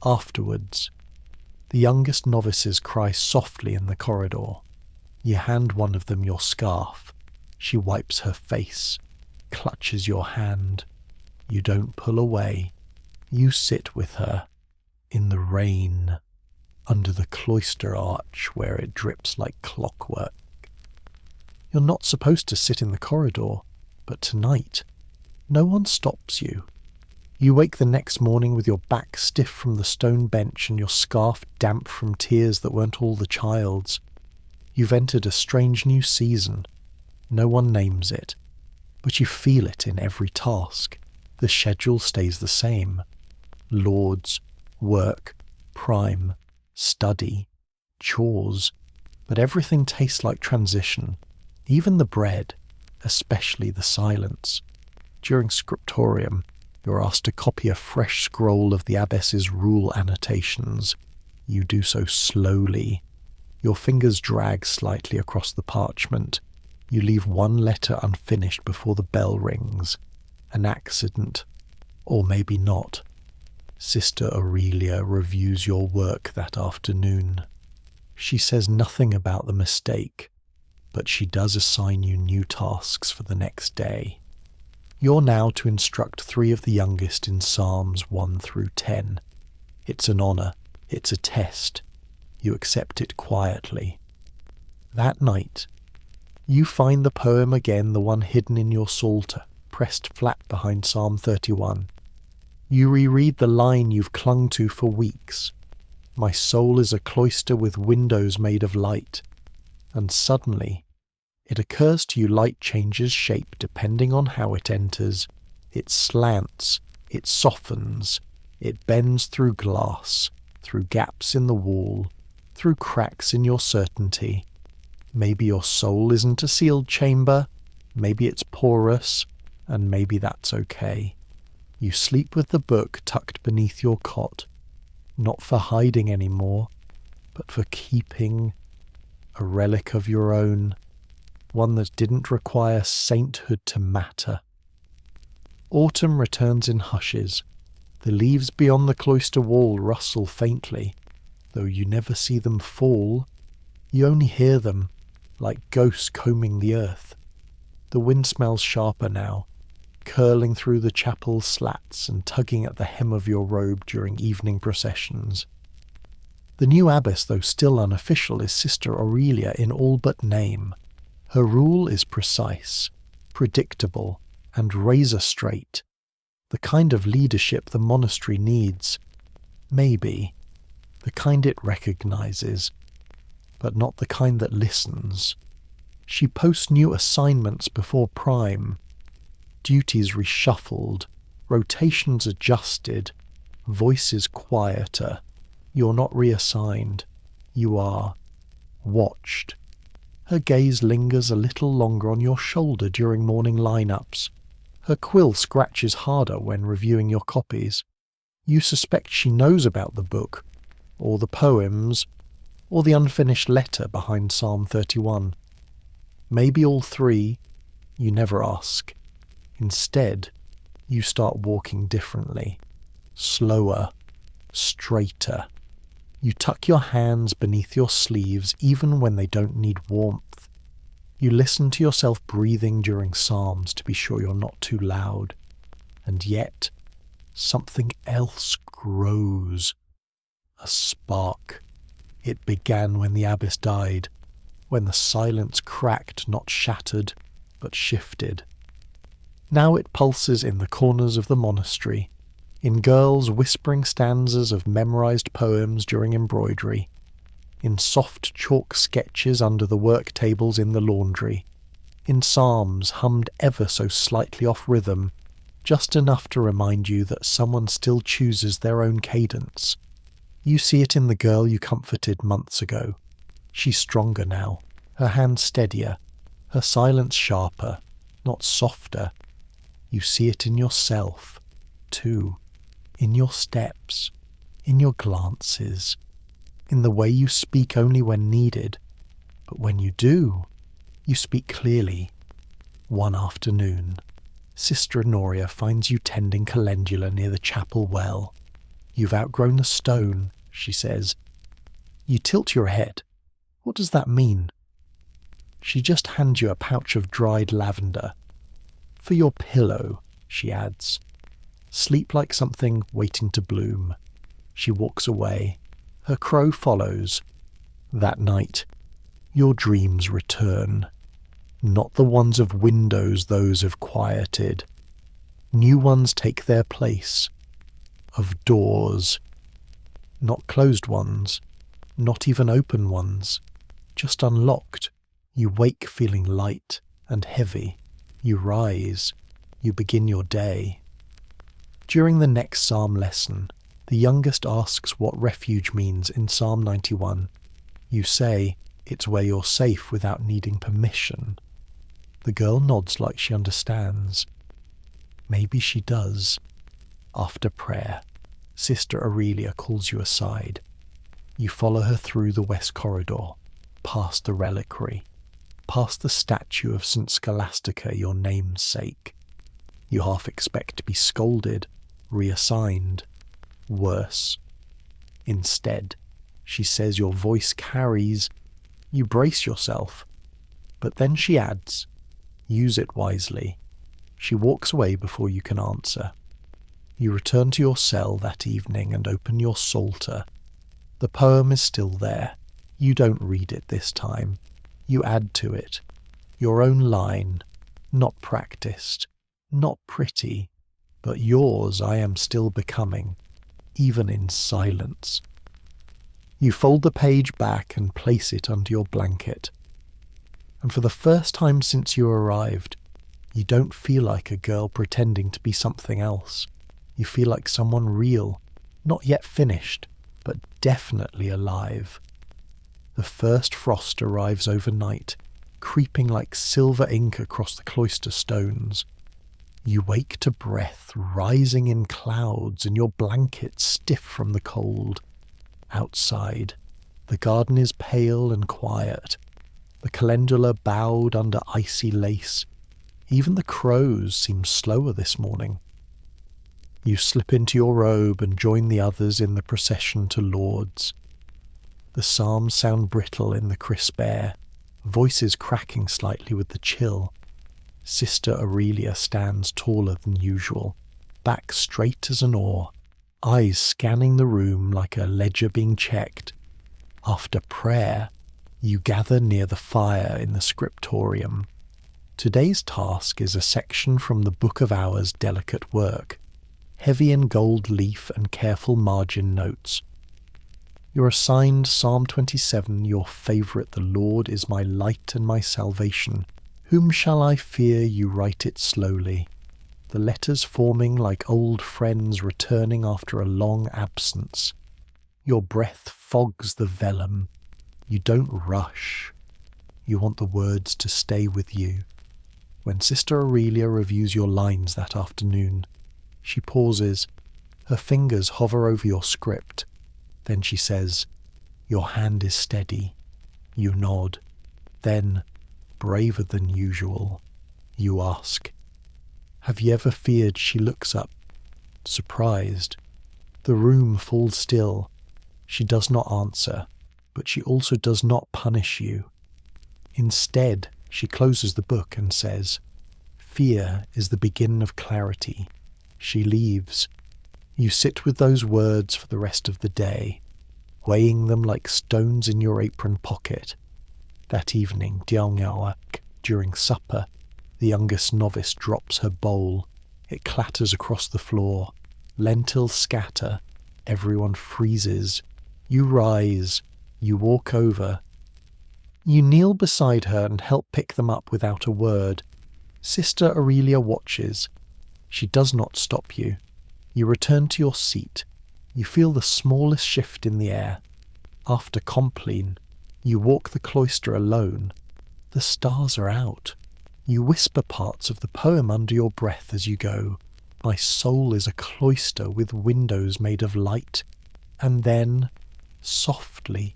Afterwards, the youngest novices cry softly in the corridor. You hand one of them your scarf. She wipes her face, clutches your hand. You don't pull away. You sit with her, in the rain, under the cloister arch where it drips like clockwork. You're not supposed to sit in the corridor, but tonight, no one stops you. You wake the next morning with your back stiff from the stone bench and your scarf damp from tears that weren't all the child's. You've entered a strange new season. No one names it, but you feel it in every task. The schedule stays the same. Lords, work, prime, study, chores, but everything tastes like transition. Even the bread, especially the silence. During scriptorium, you're asked to copy a fresh scroll of the abbess's rule annotations. You do so slowly. Your fingers drag slightly across the parchment. You leave one letter unfinished before the bell rings. An accident, or maybe not. Sister Aurelia reviews your work that afternoon. She says nothing about the mistake, but she does assign you new tasks for the next day. You're now to instruct 3 of the youngest in Psalms 1 through 10. It's an honour. It's a test. You accept it quietly. That night, you find the poem again, the one hidden in your psalter, pressed flat behind Psalm 31. You reread the line you've clung to for weeks. My soul is a cloister with windows made of light. And suddenly, it occurs to you light changes shape depending on how it enters. It slants, it softens, it bends through glass, through gaps in the wall, through cracks in your certainty. Maybe your soul isn't a sealed chamber, maybe it's porous, and maybe that's okay. You sleep with the book tucked beneath your cot, not for hiding anymore, but for keeping, a relic of your own, one that didn't require sainthood to matter. Autumn returns in hushes. The leaves beyond the cloister wall rustle faintly, though you never see them fall. You only hear them, like ghosts combing the earth. The wind smells sharper now, curling through the chapel slats and tugging at the hem of your robe during evening processions. The new abbess, though still unofficial, is Sister Aurelia in all but name. Her rule is precise, predictable, and razor straight, the kind of leadership the monastery needs. Maybe the kind it recognizes, but not the kind that listens. She posts new assignments before prime, duties reshuffled, rotations adjusted, voices quieter. You're not reassigned. You are watched. Her gaze lingers a little longer on your shoulder during morning lineups. Her quill scratches harder when reviewing your copies. You suspect she knows about the book, or the poems, or the unfinished letter behind Psalm 31. Maybe all three. You never ask. Instead, you start walking differently. Slower, straighter. You tuck your hands beneath your sleeves even when they don't need warmth. You listen to yourself breathing during psalms to be sure you're not too loud. And yet, something else grows. A spark. It began when the abbess died, when the silence cracked, not shattered, but shifted. Now it pulses in the corners of the monastery, in girls whispering stanzas of memorized poems during embroidery, in soft chalk sketches under the work tables in the laundry, in psalms hummed ever so slightly off rhythm, just enough to remind you that someone still chooses their own cadence. You see it in the girl you comforted months ago. She's stronger now, her hands steadier, her silence sharper, not softer. You see it in yourself, too, in your steps, in your glances, in the way you speak only when needed, but when you do, you speak clearly. One afternoon, Sister Honoria finds you tending calendula near the chapel well. You've outgrown the stone, she says. You tilt your head. What does that mean? She just hands you a pouch of dried lavender. For your pillow, she adds. Sleep like something waiting to bloom. She walks away. Her crow follows. That night, your dreams return. Not the ones of windows those have quieted. New ones take their place. Of doors. Not closed ones. Not even open ones. Just unlocked. You wake feeling light and heavy. You rise. You begin your day. During the next psalm lesson, the youngest asks what refuge means in Psalm 91. You say, it's where you're safe without needing permission. The girl nods like she understands. Maybe she does. After prayer, Sister Aurelia calls you aside. You follow her through the west corridor, past the reliquary, past the statue of St. Scholastica, your namesake. You half expect to be scolded, reassigned, worse. Instead, she says your voice carries. You brace yourself. But then she adds, use it wisely. She walks away before you can answer. You return to your cell that evening and open your psalter. The poem is still there. You don't read it this time. You add to it. Your own line, not practiced, not pretty, but yours I am still becoming, even in silence. You fold the page back and place it under your blanket. And for the first time since you arrived, you don't feel like a girl pretending to be something else. You feel like someone real, not yet finished, but definitely alive. The first frost arrives overnight, creeping like silver ink across the cloister stones. You wake to breath rising in clouds and your blanket stiff from the cold. Outside, the garden is pale and quiet, the calendula bowed under icy lace. Even the crows seem slower this morning. You slip into your robe and join the others in the procession to Lourdes. The psalms sound brittle in the crisp air, voices cracking slightly with the chill. Sister Aurelia stands taller than usual, back straight as an oar, eyes scanning the room like a ledger being checked. After prayer, you gather near the fire in the scriptorium. Today's task is a section from the Book of Hours' delicate work, heavy in gold leaf and careful margin notes. You're assigned Psalm 27, your favourite, "The Lord is my light and my salvation. Whom shall I fear?" You write it slowly, the letters forming like old friends returning after a long absence. Your breath fogs the vellum. You don't rush. You want the words to stay with you. When Sister Aurelia reviews your lines that afternoon, she pauses. Her fingers hover over your script. Then she says, "Your hand is steady." You nod. Then, braver than usual, you ask, "Have you ever feared?" She looks up, surprised. The room falls still. She does not answer, but she also does not punish you. Instead, she closes the book and says, "Fear is the beginning of clarity." She leaves. You sit with those words for the rest of the day, weighing them like stones in your apron pocket. That evening, during supper, the youngest novice drops her bowl. It clatters across the floor. Lentils scatter. Everyone freezes. You rise. You walk over. You kneel beside her and help pick them up without a word. Sister Aurelia watches. She does not stop you. You return to your seat. You feel the smallest shift in the air. After Compline, you walk the cloister alone. The stars are out. You whisper parts of the poem under your breath as you go. My soul is a cloister with windows made of light. And then, softly,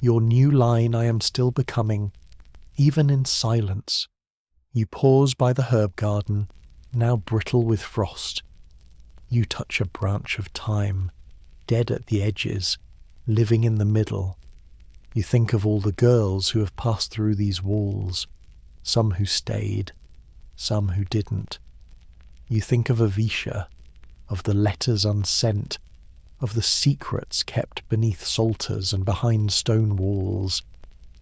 your new line, I am still becoming, even in silence. You pause by the herb garden, now brittle with frost. You touch a branch of time, dead at the edges, living in the middle. You think of all the girls who have passed through these walls, some who stayed, some who didn't. You think of Avisha, of the letters unsent, of the secrets kept beneath psalters and behind stone walls,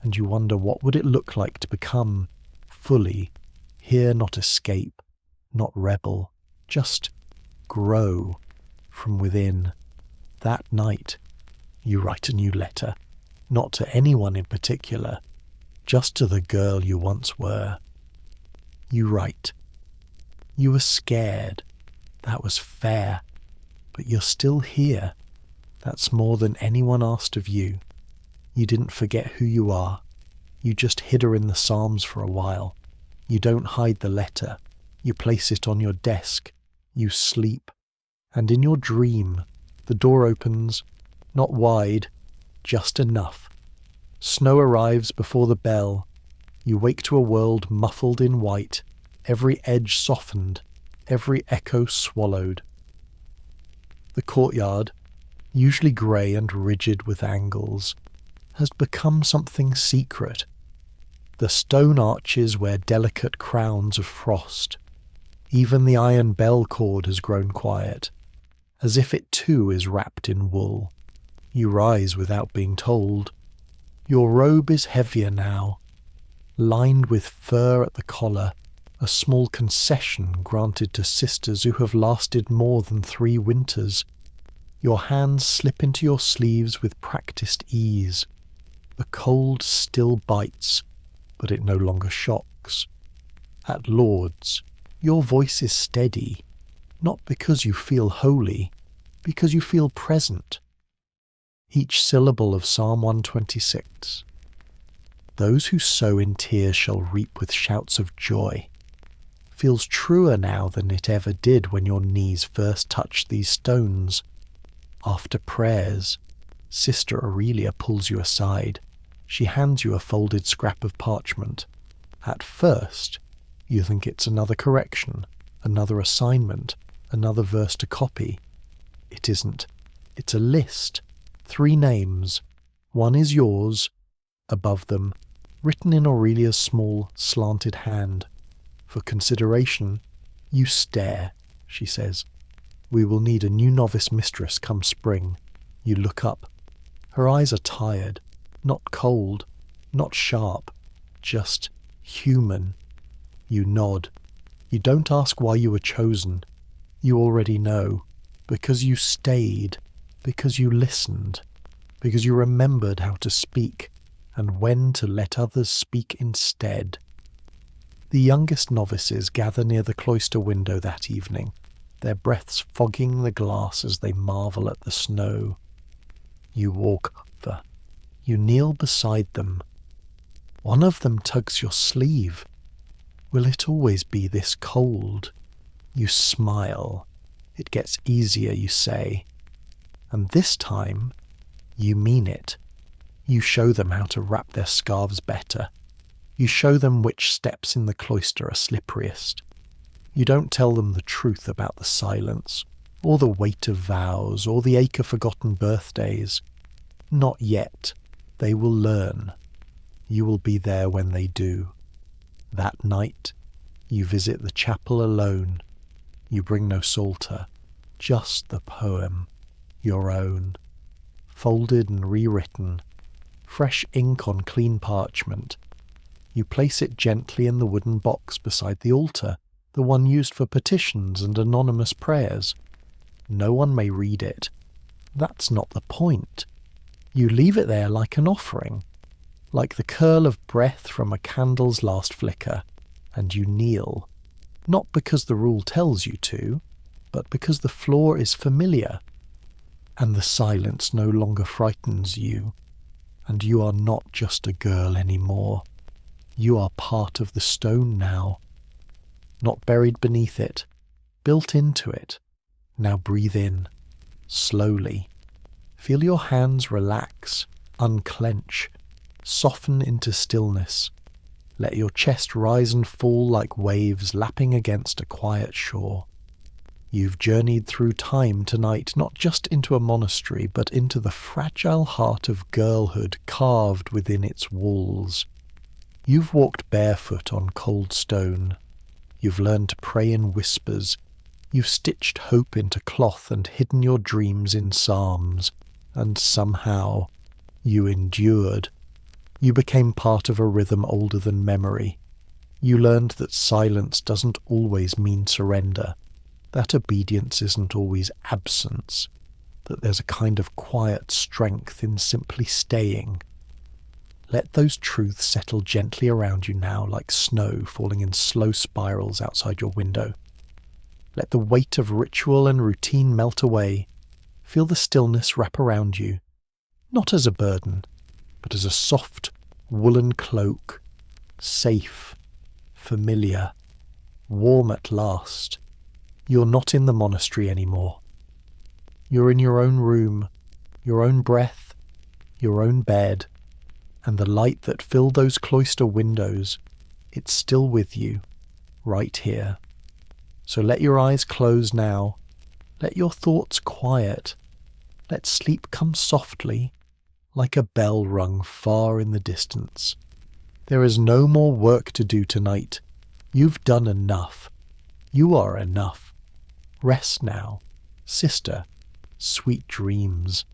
and you wonder what would it look like to become, fully, here not escape, not rebel, just grow from within. That night, you write a new letter, not to anyone in particular, just to the girl you once were. You write, "You were scared. That was fair. But you're still here. That's more than anyone asked of you. You didn't forget who you are. You just hid her in the Psalms for a while. You don't hide the letter. You place it on your desk. You sleep. And in your dream, the door opens, not wide, just enough. Snow arrives before the bell. You wake to a world muffled in white, every edge softened, every echo swallowed. The courtyard, usually grey and rigid with angles, has become something secret. The stone arches wear delicate crowns of frost. Even the iron bell cord has grown quiet, as if it too is wrapped in wool. You rise without being told. Your robe is heavier now, lined with fur at the collar, a small concession granted to sisters who have lasted more than 3 winters. Your hands slip into your sleeves with practiced ease. The cold still bites, but it no longer shocks. At Lord's, your voice is steady, not because you feel holy, because you feel present. Each syllable of Psalm 126. Those who sow in tears shall reap with shouts of joy, feels truer now than it ever did when your knees first touched these stones. After prayers, Sister Aurelia pulls you aside. She hands you a folded scrap of parchment. At first, you think it's another correction, another assignment, another verse to copy. It isn't. It's a list. 3 names. One is yours, above them, written in Aurelia's small, slanted hand. For consideration, you stare, she says. We will need a new novice mistress come spring. You look up. Her eyes are tired, not cold, not sharp, just human. You nod. You don't ask why you were chosen. You already know. Because you stayed. Because you listened. Because you remembered how to speak and when to let others speak instead. The youngest novices gather near the cloister window that evening, their breaths fogging the glass as they marvel at the snow. You walk over. You kneel beside them. One of them tugs your sleeve. Will it always be this cold? You smile. It gets easier, you say. And this time, you mean it. You show them how to wrap their scarves better. You show them which steps in the cloister are slipperiest. You don't tell them the truth about the silence, or the weight of vows, or the ache of forgotten birthdays. Not yet. They will learn. You will be there when they do. That night, you visit the chapel alone. You bring no psalter, just the poem, your own, folded and rewritten, fresh ink on clean parchment. You place it gently in the wooden box beside the altar, the one used for petitions and anonymous prayers. No one may read it. That's not the point. You leave it there like an offering, like the curl of breath from a candle's last flicker, and you kneel, not because the rule tells you to, but because the floor is familiar, and the silence no longer frightens you, and you are not just a girl anymore. You are part of the stone now, not buried beneath it, built into it. Now breathe in, slowly. Feel your hands relax, unclench, soften into stillness. Let your chest rise and fall like waves lapping against a quiet shore. You've journeyed through time tonight, not just into a monastery, but into the fragile heart of girlhood carved within its walls. You've walked barefoot on cold stone. You've learned to pray in whispers. You've stitched hope into cloth and hidden your dreams in psalms. And somehow, you endured. You became part of a rhythm older than memory. You learned that silence doesn't always mean surrender, that obedience isn't always absence, that there's a kind of quiet strength in simply staying. Let those truths settle gently around you now like snow falling in slow spirals outside your window. Let the weight of ritual and routine melt away. Feel the stillness wrap around you, not as a burden, but as a soft, woolen cloak, safe, familiar, warm at last. You're not in the monastery anymore. You're in your own room, your own breath, your own bed, and the light that filled those cloister windows, it's still with you, right here. So let your eyes close now. Let your thoughts quiet. Let sleep come softly, like a bell rung far in the distance. There is no more work to do tonight. You've done enough. You are enough. Rest now, sister. Sweet dreams.